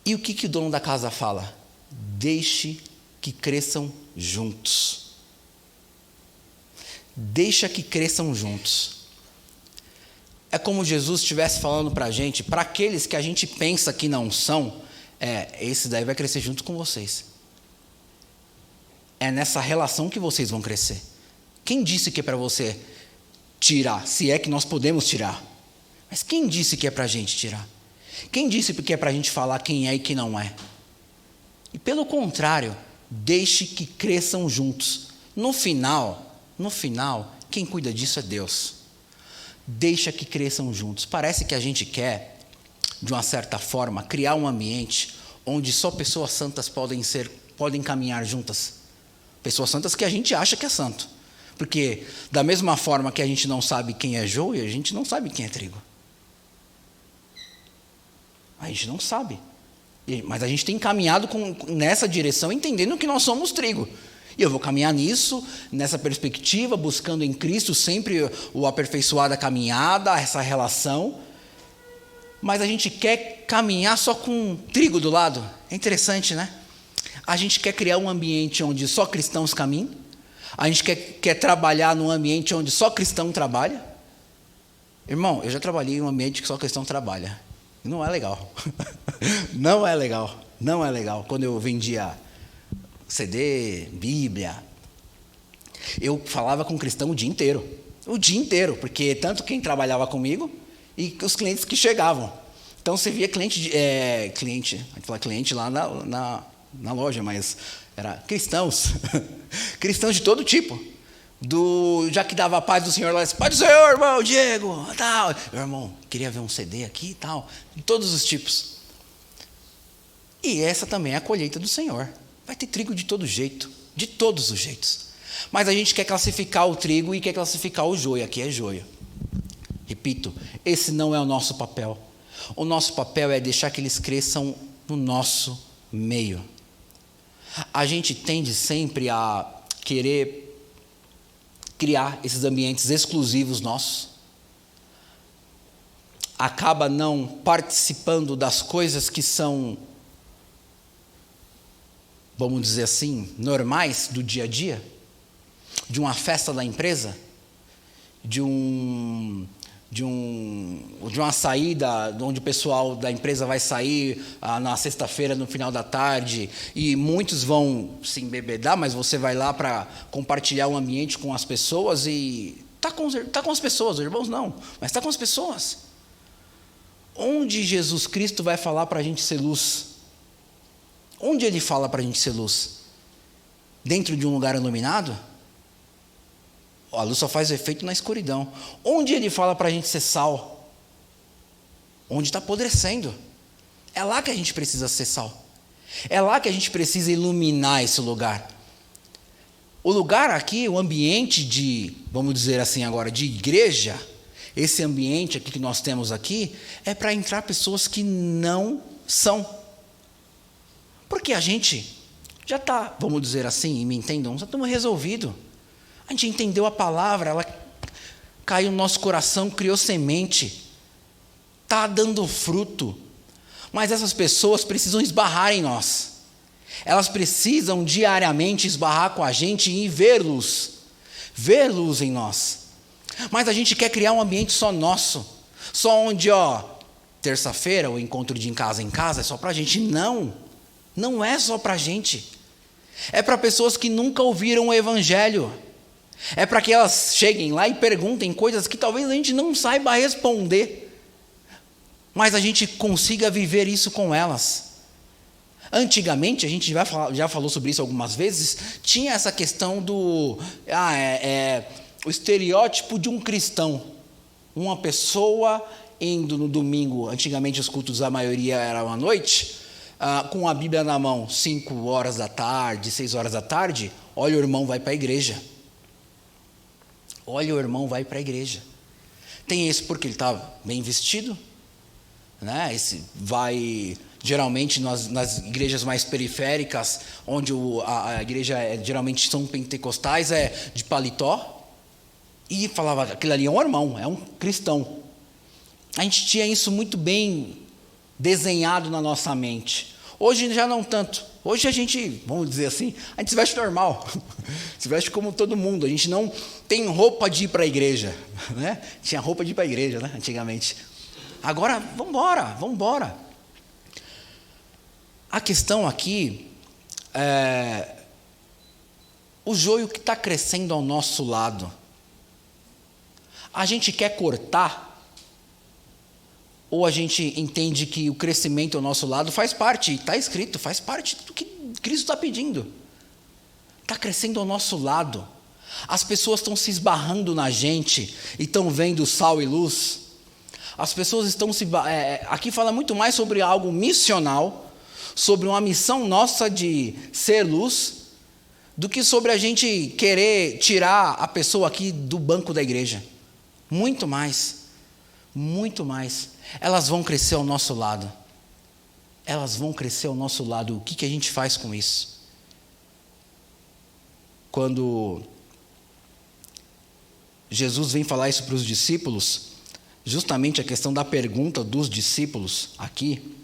E o que o dono da casa fala? Deixe que cresçam juntos. Deixa que cresçam juntos. É como Jesus estivesse falando para a gente, para aqueles que a gente pensa que não são, esse daí vai crescer junto com vocês. É nessa relação que vocês vão crescer. Quem disse que é para você tirar? Se é que nós podemos tirar. Mas quem disse que é para a gente tirar? Quem disse que é para a gente falar quem é e quem não é? E pelo contrário, deixe que cresçam juntos. No final, quem cuida disso é Deus. Deixa que cresçam juntos. Parece que a gente quer, de uma certa forma, criar um ambiente onde só pessoas santas podem caminhar juntas. Pessoas santas que a gente acha que é santo. Porque da mesma forma que a gente não sabe quem é joio, a gente não sabe quem é trigo. A gente não sabe. Mas a gente tem caminhado nessa direção, entendendo que nós somos trigo. E eu vou caminhar nisso, nessa perspectiva, buscando em Cristo sempre o aperfeiçoar da caminhada, essa relação. Mas a gente quer caminhar só com trigo do lado. É interessante, né? A gente quer criar um ambiente onde só cristãos caminham. A gente quer trabalhar num ambiente onde só cristão trabalha. Irmão, eu já trabalhei em um ambiente que só cristão trabalha. Não é legal. Não é legal. Não é legal. Quando eu vendia CD, Bíblia, eu falava com cristão o dia inteiro. O dia inteiro. Porque tanto quem trabalhava comigo e os clientes que chegavam. Então você via cliente a gente fala cliente lá na loja, mas era cristãos. Cristãos de todo tipo. Já que dava a paz do Senhor lá, paz do Senhor, irmão, Diego, tal. Meu irmão, queria ver um CD aqui e tal. De todos os tipos. E essa também é a colheita do Senhor. Vai ter trigo de todo jeito. De todos os jeitos. Mas a gente quer classificar o trigo e quer classificar o joio. Aqui é joio. Repito, esse não é o nosso papel. O nosso papel é deixar que eles cresçam no nosso meio. A gente tende sempre a querer criar esses ambientes exclusivos nossos. Acaba não participando das coisas que são, vamos dizer assim, normais do dia a dia. De uma festa da empresa, de uma saída, onde o pessoal da empresa vai sair na sexta-feira, no final da tarde, e muitos vão se embebedar, mas você vai lá para compartilhar um ambiente com as pessoas e está com as pessoas, irmãos não, mas está com as pessoas. Onde Jesus Cristo vai falar para a gente ser luz? Onde Ele fala para a gente ser luz? Dentro de um lugar iluminado? A luz só faz efeito na escuridão. Onde Ele fala para a gente ser sal? Onde está apodrecendo. É lá que a gente precisa ser sal. É lá que a gente precisa iluminar esse lugar. O lugar aqui, o ambiente vamos dizer assim agora, de igreja, esse ambiente aqui que nós temos aqui, é para entrar pessoas que não são. Porque a gente já está, vamos dizer assim, e me entendam, já estamos resolvidos. A gente entendeu a palavra, ela caiu no nosso coração, criou semente, está dando fruto. Mas essas pessoas precisam esbarrar em nós. Elas precisam diariamente esbarrar com a gente e ver luz em nós. Mas a gente quer criar um ambiente só nosso, só onde, terça-feira o encontro de em casa é só para a gente. Não é só para a gente. É para pessoas que nunca ouviram o Evangelho. É para que elas cheguem lá e perguntem coisas que talvez a gente não saiba responder, mas a gente consiga viver isso com elas. Antigamente, a gente já falou sobre isso algumas vezes, tinha essa questão do o estereótipo de um cristão. Uma pessoa indo no domingo, antigamente os cultos a maioria eram à noite, com a Bíblia na mão, 5 horas da tarde, 6 horas da tarde, olha, o irmão vai para a igreja. Olha, o irmão vai para a igreja. Tem isso porque ele está bem vestido, né? Geralmente nas igrejas mais periféricas, onde a igreja geralmente são pentecostais, é de paletó, e falava, aquele ali é um irmão, é um cristão. A gente tinha isso muito bem desenhado na nossa mente. Hoje já não tanto. Hoje a gente, vamos dizer assim, a gente se veste normal, se veste como todo mundo. A gente não tem roupa de ir para a igreja, né? Tinha roupa de ir para a igreja, né? Antigamente. Agora, vamos embora. A questão aqui é o joio que está crescendo ao nosso lado. A gente quer cortar, ou a gente entende que o crescimento ao nosso lado faz parte, está escrito, faz parte do que Cristo está pedindo. Está crescendo ao nosso lado. As pessoas estão se esbarrando na gente e estão vendo sal e luz. As pessoas estão aqui fala muito mais sobre algo missional, sobre uma missão nossa de ser luz, do que sobre a gente querer tirar a pessoa aqui do banco da igreja. Muito mais. Elas vão crescer ao nosso lado. O que a gente faz com isso? Quando Jesus vem falar isso para os discípulos, justamente a questão da pergunta dos discípulos aqui,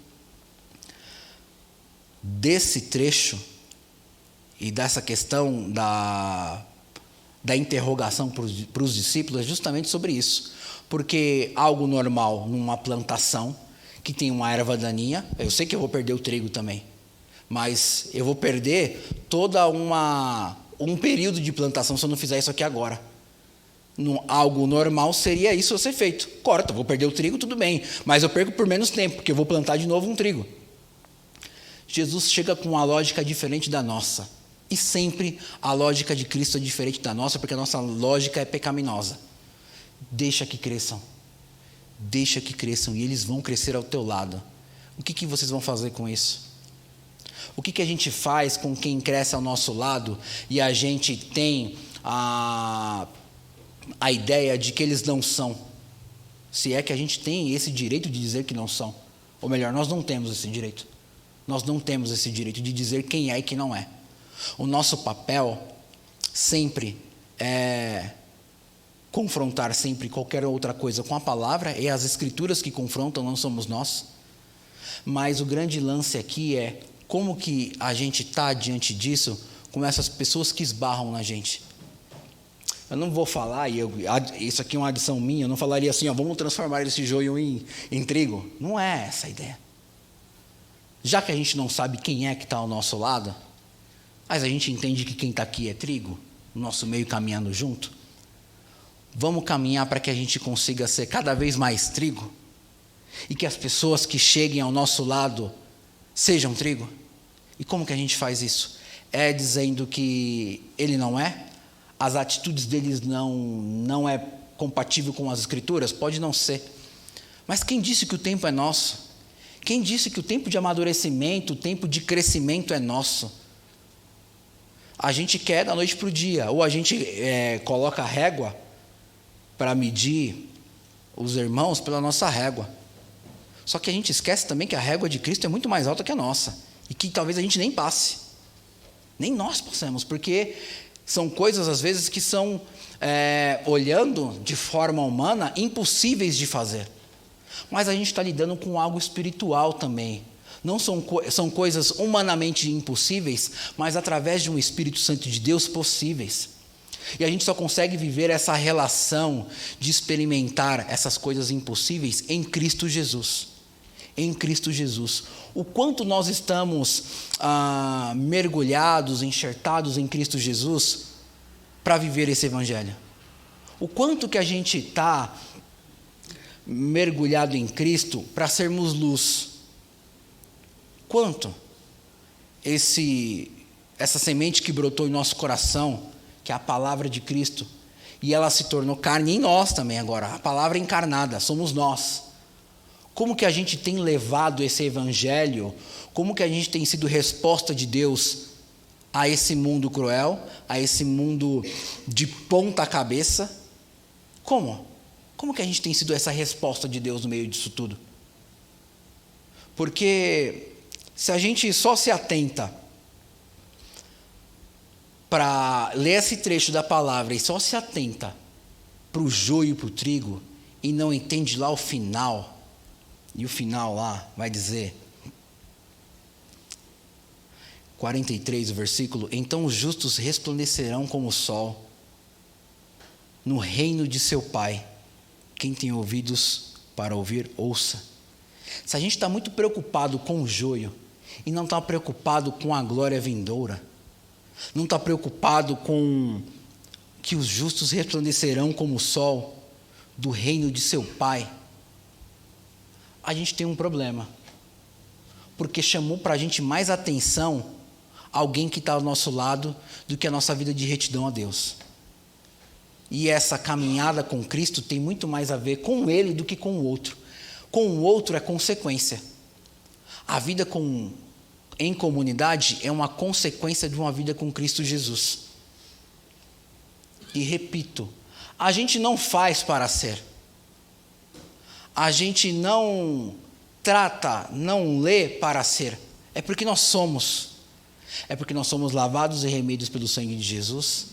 desse trecho e dessa questão da interrogação para os discípulos, é justamente sobre isso. Porque algo normal numa plantação que tem uma erva daninha, eu sei que eu vou perder o trigo também, mas eu vou perder toda um período de plantação se eu não fizer isso aqui agora. Algo normal seria isso ser feito. Corta, vou perder o trigo, tudo bem, mas eu perco por menos tempo, porque eu vou plantar de novo um trigo. Jesus chega com uma lógica diferente da nossa. E sempre a lógica de Cristo é diferente da nossa, porque a nossa lógica é pecaminosa. Deixa que cresçam, e eles vão crescer ao teu lado. O que vocês vão fazer com isso? O que a gente faz com quem cresce ao nosso lado e a gente tem a ideia de que eles não são? Se é que a gente tem esse direito de dizer que não são. Ou melhor, nós não temos esse direito. Nós não temos esse direito de dizer quem é e quem não é. O nosso papel sempre é confrontar sempre qualquer outra coisa com a palavra, é as escrituras que confrontam, não somos nós. Mas o grande lance aqui é como que a gente está diante disso com essas pessoas que esbarram na gente. Eu não vou falar, isso aqui é uma adição minha, eu não falaria assim, vamos transformar esse joio em trigo. Não é essa a ideia. Já que a gente não sabe quem é que está ao nosso lado, mas a gente entende que quem está aqui é trigo, no nosso meio caminhando junto, vamos caminhar para que a gente consiga ser cada vez mais trigo e que as pessoas que cheguem ao nosso lado sejam trigo. E como que a gente faz isso? É dizendo que ele não é? As atitudes deles não é compatível com as escrituras? Pode não ser. Mas quem disse que o tempo é nosso? Quem disse que o tempo de amadurecimento, o tempo de crescimento é nosso? A gente quer da noite para o dia, ou a gente coloca a régua para medir os irmãos pela nossa régua. Só que a gente esquece também que a régua de Cristo é muito mais alta que a nossa. E que talvez a gente nem passe. Nem nós passamos, porque são coisas às vezes que são, olhando de forma humana, impossíveis de fazer. Mas a gente está lidando com algo espiritual também. Não são coisas humanamente impossíveis, mas através de um Espírito Santo de Deus possíveis. E a gente só consegue viver essa relação de experimentar essas coisas impossíveis em Cristo Jesus. Em Cristo Jesus. O quanto nós estamos mergulhados, enxertados em Cristo Jesus, para viver esse evangelho? O quanto que a gente está mergulhado em Cristo para sermos luz? Quanto? Essa semente que brotou em nosso coração, que é a palavra de Cristo, e ela se tornou carne em nós também agora, a palavra encarnada, somos nós. Como que a gente tem levado esse evangelho, como que a gente tem sido resposta de Deus a esse mundo cruel, a esse mundo de ponta cabeça? Como? Como que a gente tem sido essa resposta de Deus no meio disso tudo? Porque se a gente só se atenta para ler esse trecho da palavra e só se atenta para o joio e para o trigo e não entende lá o final, e o final lá vai dizer, 43, o versículo: então os justos resplandecerão como o sol no reino de seu Pai. Quem tem ouvidos para ouvir, ouça. Se a gente está muito preocupado com o joio e não está preocupado com a glória vindoura, não está preocupado com que os justos resplandecerão como o sol do reino de seu Pai, a gente tem um problema, porque chamou para a gente mais atenção alguém que está ao nosso lado do que a nossa vida de retidão a Deus. E essa caminhada com Cristo tem muito mais a ver com Ele do que com o outro. Com o outro é consequência. A vida em comunidade é uma consequência de uma vida com Cristo Jesus. E repito, a gente não faz para ser. A gente não trata, não lê para ser. É porque nós somos. É porque nós somos lavados e remidos pelo sangue de Jesus.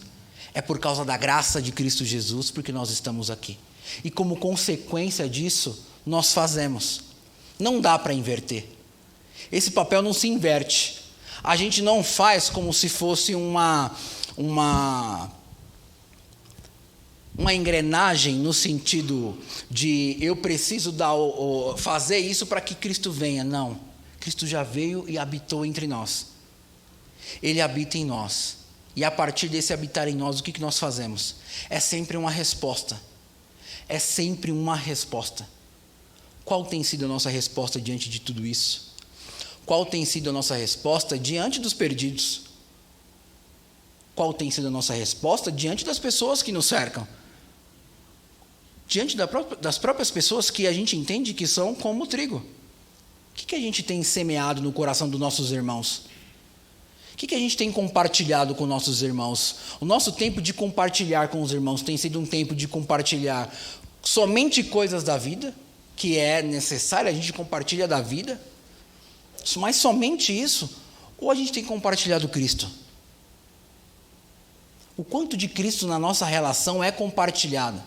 É por causa da graça de Cristo Jesus, porque nós estamos aqui. E como consequência disso, nós fazemos. Não dá para inverter. Esse papel não se inverte. A gente não faz como se fosse uma engrenagem no sentido de eu preciso fazer isso para que Cristo venha. Não. Cristo já veio e habitou entre nós. Ele habita em nós. E a partir desse habitar em nós, o que nós fazemos? É sempre uma resposta. É sempre uma resposta. Qual tem sido a nossa resposta diante de tudo isso? Qual tem sido a nossa resposta diante dos perdidos? Qual tem sido a nossa resposta diante das pessoas que nos cercam? Diante das próprias pessoas que a gente entende que são como trigo. O que a gente tem semeado no coração dos nossos irmãos? O que a gente tem compartilhado com nossos irmãos? O nosso tempo de compartilhar com os irmãos tem sido um tempo de compartilhar somente coisas da vida, que é necessário, a gente compartilha da vida, mas somente isso, ou a gente tem compartilhado Cristo? O quanto de Cristo na nossa relação é compartilhado?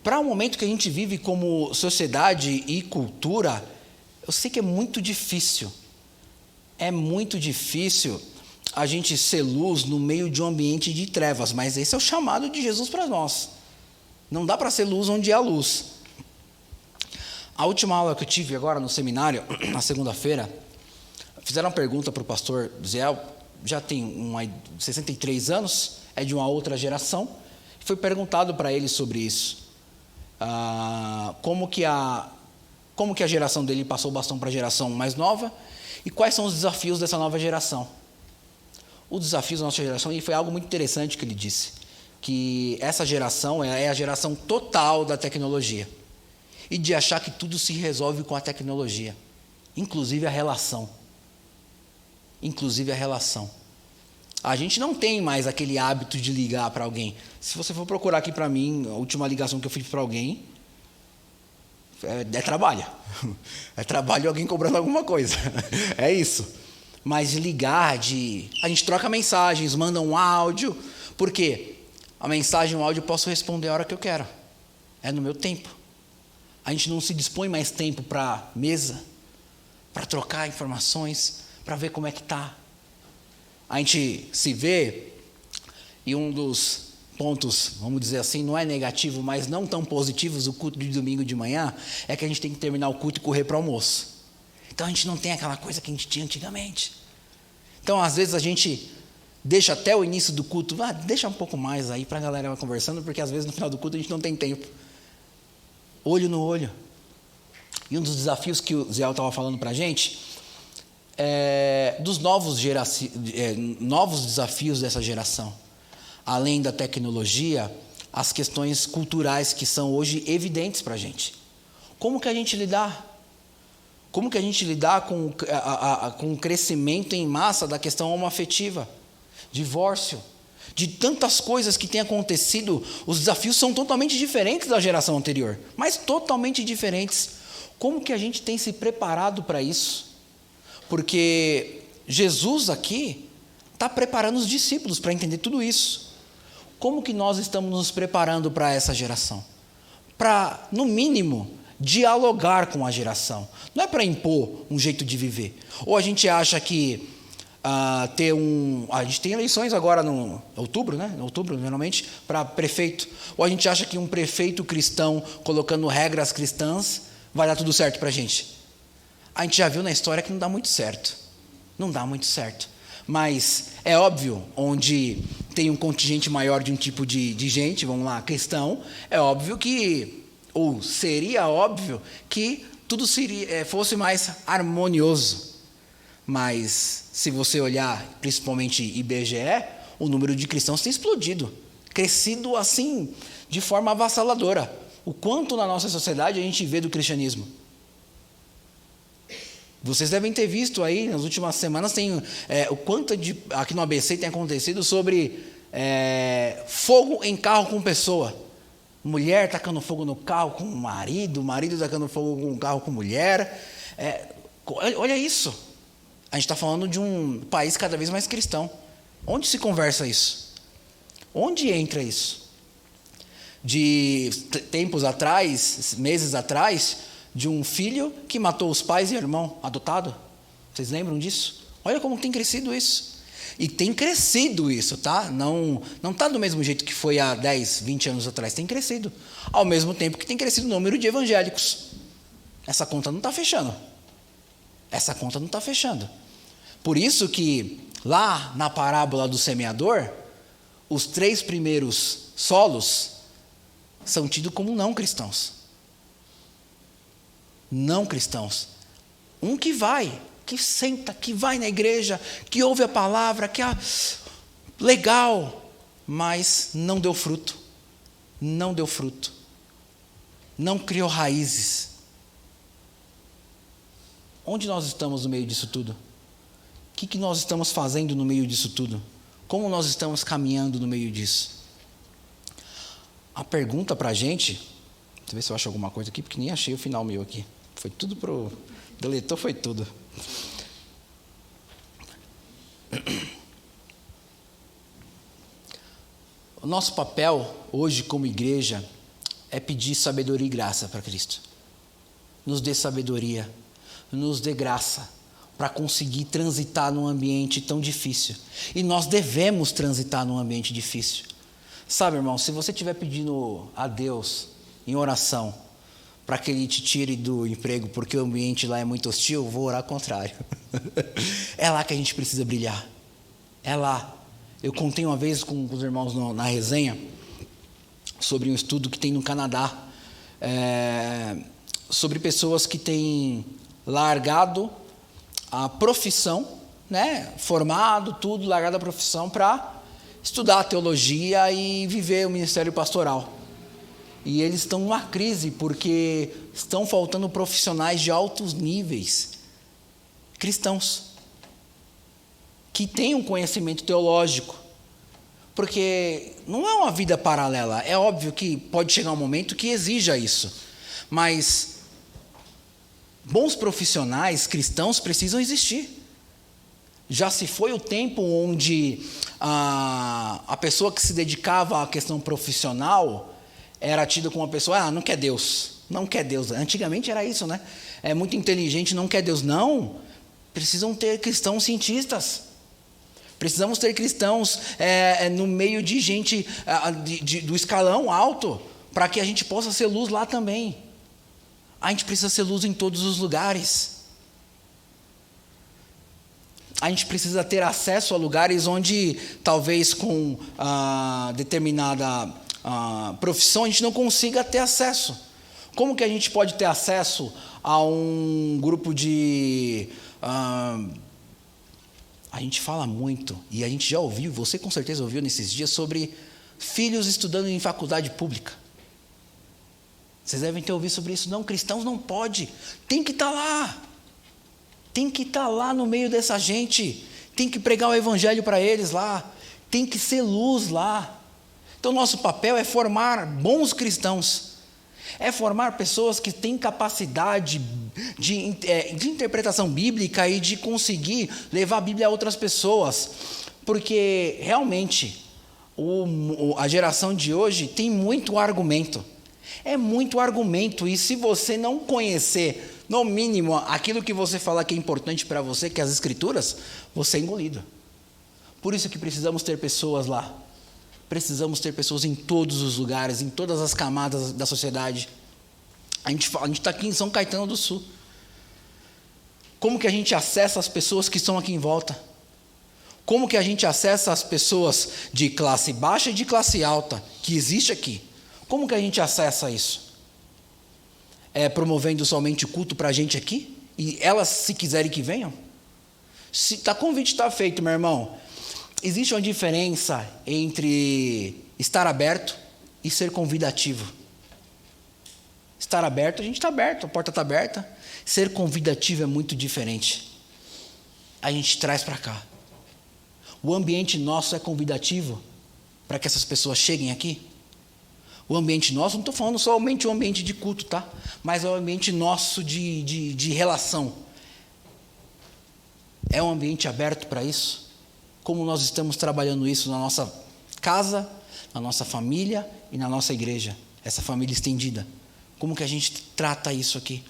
Para o momento que a gente vive como sociedade e cultura, eu sei que é muito difícil a gente ser luz no meio de um ambiente de trevas, mas esse é o chamado de Jesus para nós. Não dá para ser luz onde há luz. A última aula que eu tive agora no seminário, na segunda-feira, fizeram uma pergunta para o pastor Zé, já tem 63 anos, é de uma outra geração, foi perguntado para ele sobre isso. Como que a geração dele passou o bastão para a geração mais nova e quais são os desafios dessa nova geração. Os desafios da nossa geração, e foi algo muito interessante que ele disse, que essa geração é a geração total da tecnologia e de achar que tudo se resolve com a tecnologia, inclusive a relação. A gente não tem mais aquele hábito de ligar para alguém. Se você for procurar aqui para mim, a última ligação que eu fiz para alguém é trabalho. É trabalho alguém cobrando alguma coisa. É isso. Mas de ligar, a gente troca mensagens, manda um áudio. Por quê? A mensagem, o áudio, eu posso responder a hora que eu quero. É no meu tempo. A gente não se dispõe mais tempo para mesa, para trocar informações, para ver como é que está. A gente se vê, e um dos pontos, vamos dizer assim, não é negativo, mas não tão positivos, o culto de domingo de manhã, é que a gente tem que terminar o culto e correr para o almoço. Então a gente não tem aquela coisa que a gente tinha antigamente. Então, às vezes, a gente deixa até o início do culto, deixa um pouco mais aí para a galera vai conversando, porque às vezes no final do culto a gente não tem tempo. Olho no olho. E um dos desafios que o Zé estava falando para a gente, dos novos desafios dessa geração. Além da tecnologia, as questões culturais que são hoje evidentes para a gente. Como que a gente lidar? Como que a gente lidar com o crescimento em massa da questão homoafetiva? Divórcio, de tantas coisas que têm acontecido, os desafios são totalmente diferentes da geração anterior, mas totalmente diferentes. Como que a gente tem se preparado para isso? Porque Jesus aqui está preparando os discípulos para entender tudo isso. Como que nós estamos nos preparando para essa geração? Para, no mínimo, dialogar com a geração. Não é para impor um jeito de viver. Ou a gente acha que a gente tem eleições agora no outubro, né? Em outubro, geralmente, para prefeito. Ou a gente acha que um prefeito cristão colocando regras cristãs vai dar tudo certo para a gente. A gente já viu na história que não dá muito certo. Não dá muito certo. Mas é óbvio, onde tem um contingente maior de um tipo de gente, vamos lá, cristão, é óbvio que, ou seria óbvio, que tudo fosse mais harmonioso. Mas, se você olhar, principalmente IBGE, o número de cristãos tem explodido, crescido assim, de forma avassaladora. O quanto na nossa sociedade a gente vê do cristianismo. Vocês devem ter visto aí, nas últimas semanas, o quanto aqui no ABC tem acontecido sobre fogo em carro com pessoa. Mulher tacando fogo no carro com o marido tacando fogo no carro com mulher. Olha isso. A gente está falando de um país cada vez mais cristão. Onde se conversa isso? Onde entra isso? De tempos atrás, meses atrás, de um filho que matou os pais e irmão adotado. Vocês lembram disso? Olha como tem crescido isso. E tem crescido isso, tá? Não está do mesmo jeito que foi há 10, 20 anos atrás. Tem crescido. Ao mesmo tempo que tem crescido o número de evangélicos. Essa conta não está fechando. Por isso que lá na parábola do semeador, os 3 primeiros solos são tidos como não cristãos. Não cristãos. Um que vai, que senta, que vai na igreja, que ouve a palavra, que legal, mas não deu fruto. Não criou raízes. Onde nós estamos no meio disso tudo? O que nós estamos fazendo no meio disso tudo? Como nós estamos caminhando no meio disso? A pergunta para a gente, deixa eu ver se eu acho alguma coisa aqui, porque nem achei o final meu aqui. Foi tudo deletou, foi tudo. O nosso papel hoje como igreja é pedir sabedoria e graça para Cristo. Nos dê sabedoria, nos dê graça para conseguir transitar num ambiente tão difícil. E nós devemos transitar num ambiente difícil. Sabe, irmão, se você estiver pedindo a Deus em oração para que Ele te tire do emprego porque o ambiente lá é muito hostil, vou orar ao contrário. É lá que a gente precisa brilhar. É lá. Eu contei uma vez com os irmãos na resenha sobre um estudo que tem no Canadá, sobre pessoas que têm largado a profissão, né, formado, tudo, largado a profissão para estudar teologia e viver o ministério pastoral. E eles estão numa crise porque estão faltando profissionais de altos níveis, cristãos, que tenham conhecimento teológico. Porque não é uma vida paralela. É óbvio que pode chegar um momento que exija isso. Mas bons profissionais cristãos precisam existir. Já se foi o tempo onde a pessoa que se dedicava à questão profissional era tida como uma pessoa, não quer Deus. Não quer Deus. Antigamente era isso, né? É muito inteligente, não quer Deus. Não. Precisam ter cristãos cientistas. Precisamos ter cristãos no meio de gente do escalão alto, para que a gente possa ser luz lá também. A gente precisa ser luz em todos os lugares. a gente precisa ter acesso a lugares onde talvez com determinada profissão a gente não consiga ter acesso. Como que a gente pode ter acesso a um grupo de... a gente fala muito, e a gente já ouviu, você com certeza ouviu nesses dias, sobre filhos estudando em faculdade pública. Vocês devem ter ouvido sobre isso. Não, cristãos não pode. Tem que estar lá. Tem que estar lá no meio dessa gente. Tem que pregar o evangelho para eles lá. Tem que ser luz lá. Então, nosso papel é formar bons cristãos. É formar pessoas que têm capacidade de interpretação bíblica e de conseguir levar a Bíblia a outras pessoas. Porque, realmente, a geração de hoje tem muito argumento. É muito argumento, e se você não conhecer, no mínimo, aquilo que você fala que é importante para você, que é as Escrituras, você é engolido. Por isso que precisamos ter pessoas lá. Precisamos ter pessoas em todos os lugares, em todas as camadas da sociedade. A gente está aqui em São Caetano do Sul. Como que a gente acessa as pessoas que estão aqui em volta? Como que a gente acessa as pessoas de classe baixa e de classe alta, que existe aqui? Como que a gente acessa isso? É promovendo somente o culto para a gente aqui? E elas, se quiserem, que venham? Se convite está feito, meu irmão. Existe uma diferença entre estar aberto e ser convidativo. Estar aberto, a gente está aberto, a porta está aberta. Ser convidativo é muito diferente. A gente traz para cá. O ambiente nosso é convidativo para que essas pessoas cheguem aqui. O ambiente nosso, não estou falando somente o ambiente de culto, tá? Mas é o ambiente nosso de relação. É um ambiente aberto para isso? Como nós estamos trabalhando isso na nossa casa, na nossa família e na nossa igreja? Essa família estendida. Como que a gente trata isso aqui?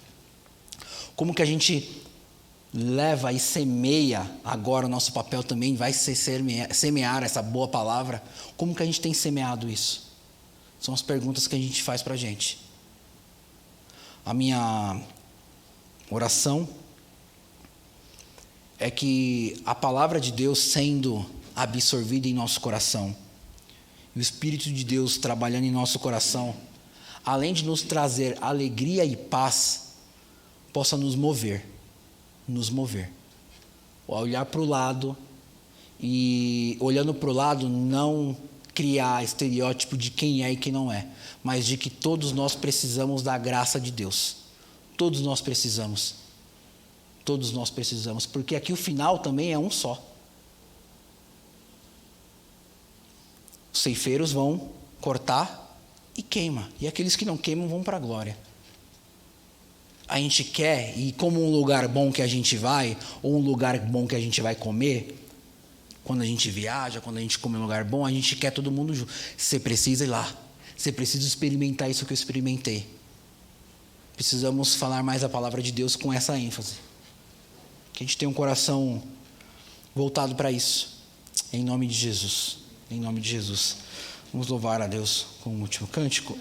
Como que a gente leva e semeia, agora o nosso papel também vai ser semear essa boa palavra? Como que a gente tem semeado isso? São as perguntas que a gente faz para a gente. A minha oração é que a palavra de Deus sendo absorvida em nosso coração, e o Espírito de Deus trabalhando em nosso coração, além de nos trazer alegria e paz, possa nos mover. Olhar para o lado, e olhando para o lado, não criar estereótipo de quem é e quem não é, mas de que todos nós precisamos da graça de Deus. Todos nós precisamos, porque aqui o final também é um só. Os ceifeiros vão cortar e queima, e aqueles que não queimam vão para a glória. A gente quer, e como um lugar bom que a gente vai, ou um lugar bom que a gente vai comer, quando a gente viaja, quando a gente come em um lugar bom, a gente quer todo mundo junto. Você precisa ir lá. Você precisa experimentar isso que eu experimentei. Precisamos falar mais a palavra de Deus com essa ênfase. Que a gente tenha um coração voltado para isso. Em nome de Jesus. Em nome de Jesus. Vamos louvar a Deus com o último cântico.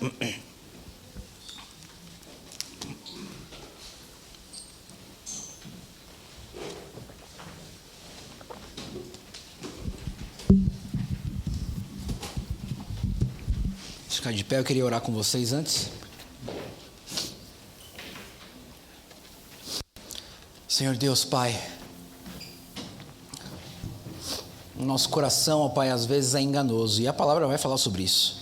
Ficar de pé, eu queria orar com vocês antes. Senhor Deus, Pai, o nosso coração, ó Pai, às vezes é enganoso, e a palavra vai falar sobre isso.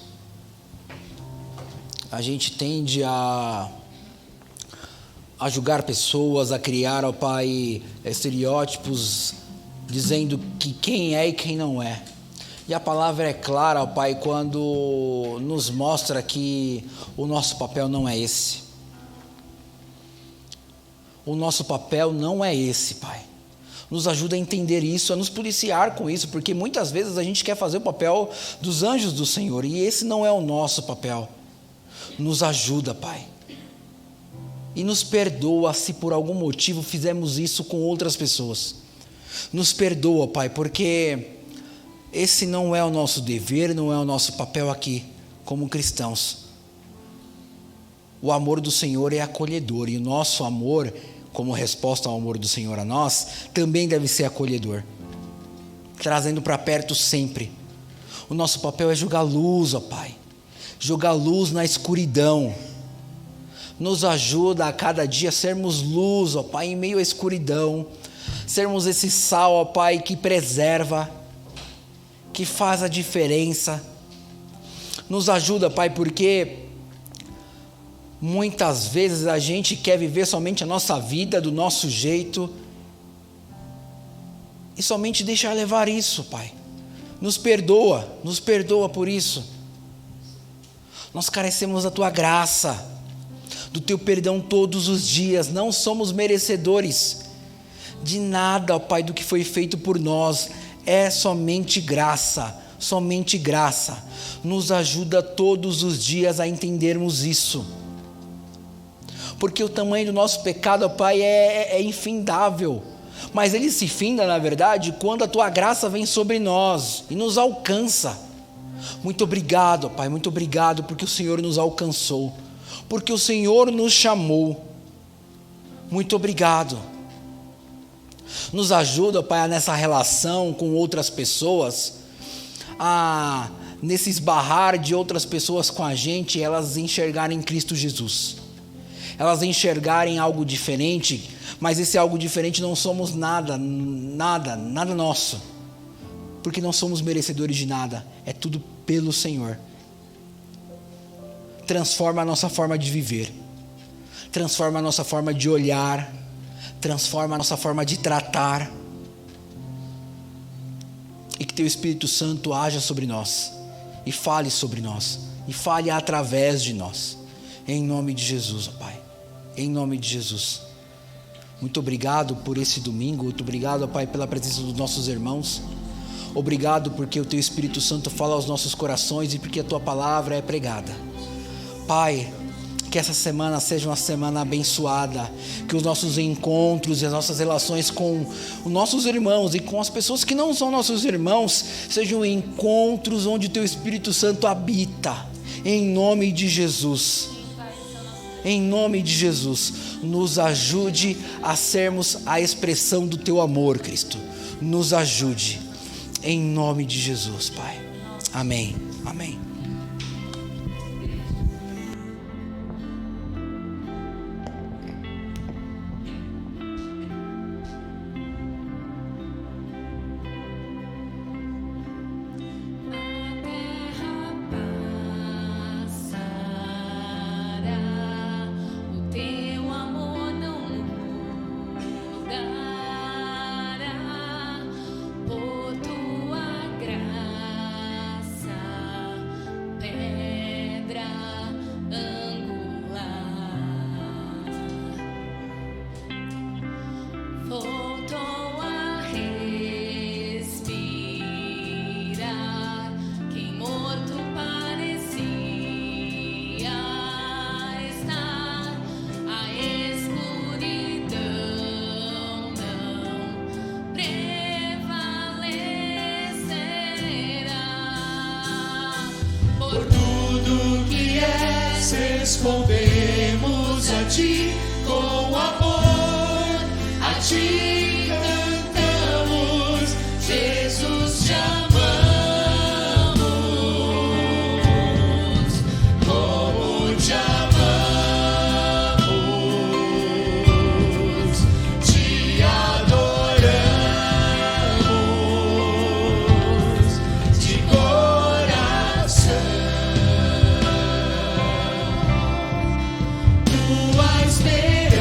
A gente tende a julgar pessoas, a criar, ó Pai, estereótipos, dizendo que quem é e quem não é. E a palavra é clara, ó Pai, quando nos mostra que o nosso papel não é esse. O nosso papel não é esse, Pai. Nos ajuda a entender isso, a nos policiar com isso, porque muitas vezes a gente quer fazer o papel dos anjos do Senhor, e esse não é o nosso papel. Nos ajuda, Pai. E nos perdoa se por algum motivo fizemos isso com outras pessoas. Nos perdoa, Pai, porque esse não é o nosso dever, não é o nosso papel aqui, como cristãos. O amor do Senhor é acolhedor, e o nosso amor como resposta ao amor do Senhor a nós, também deve ser acolhedor, trazendo para perto sempre. O nosso papel é jogar luz, ó Pai, jogar luz na escuridão. Nos ajuda a cada dia a sermos luz, ó Pai, em meio à escuridão, sermos esse sal, ó Pai, que preserva, que faz a diferença. Nos ajuda, Pai, porque muitas vezes a gente quer viver somente a nossa vida do nosso jeito e somente deixar levar isso, Pai. Nos perdoa por isso. Nós carecemos da Tua graça, do Teu perdão todos os dias. Não somos merecedores de nada, ó Pai, do que foi feito por nós. É somente graça, somente graça. Nos ajuda todos os dias a entendermos isso. Porque o tamanho do nosso pecado, ó Pai, é infindável. Mas ele se finda, na verdade, quando a Tua graça vem sobre nós e nos alcança. Muito obrigado, ó Pai, muito obrigado porque o Senhor nos alcançou, porque o Senhor nos chamou. Muito obrigado. Nos ajuda, ó Pai, nessa relação com outras pessoas, nesse esbarrar de outras pessoas com a gente, elas enxergarem Cristo Jesus. Elas enxergarem algo diferente, mas esse algo diferente não somos nada nosso, porque não somos merecedores de nada, é tudo pelo Senhor. Transforma a nossa forma de viver, transforma a nossa forma de olhar, transforma a nossa forma de tratar, e que Teu Espírito Santo haja sobre nós, e fale sobre nós, e fale através de nós, em nome de Jesus, ó Pai, em nome de Jesus. Muito obrigado por esse domingo, muito obrigado, ó Pai, pela presença dos nossos irmãos, obrigado porque o Teu Espírito Santo fala aos nossos corações e porque a Tua palavra é pregada. Pai, que essa semana seja uma semana abençoada, que os nossos encontros e as nossas relações com os nossos irmãos e com as pessoas que não são nossos irmãos sejam encontros onde o Teu Espírito Santo habita, em nome de Jesus. Em nome de Jesus, nos ajude a sermos a expressão do Teu amor, Cristo. Nos ajude, em nome de Jesus, Pai. Amém, amém. Respondemos a Ti com amor, a Ti cantamos, Jesus te amamos, como te amamos, te adoramos de coração. Tua esperança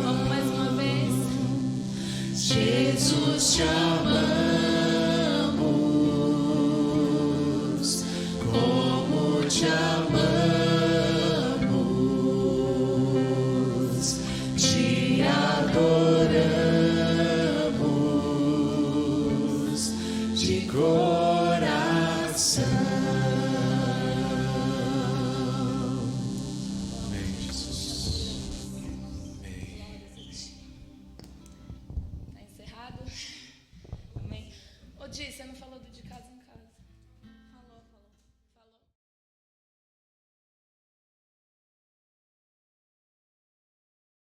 Vamos mais uma vez. Jesus, te amamos, como te amamos, te adoramos de coração. Amém, Jesus. Amém. Tá encerrado? Amém. Ô, Di, você não falou do de casa em casa?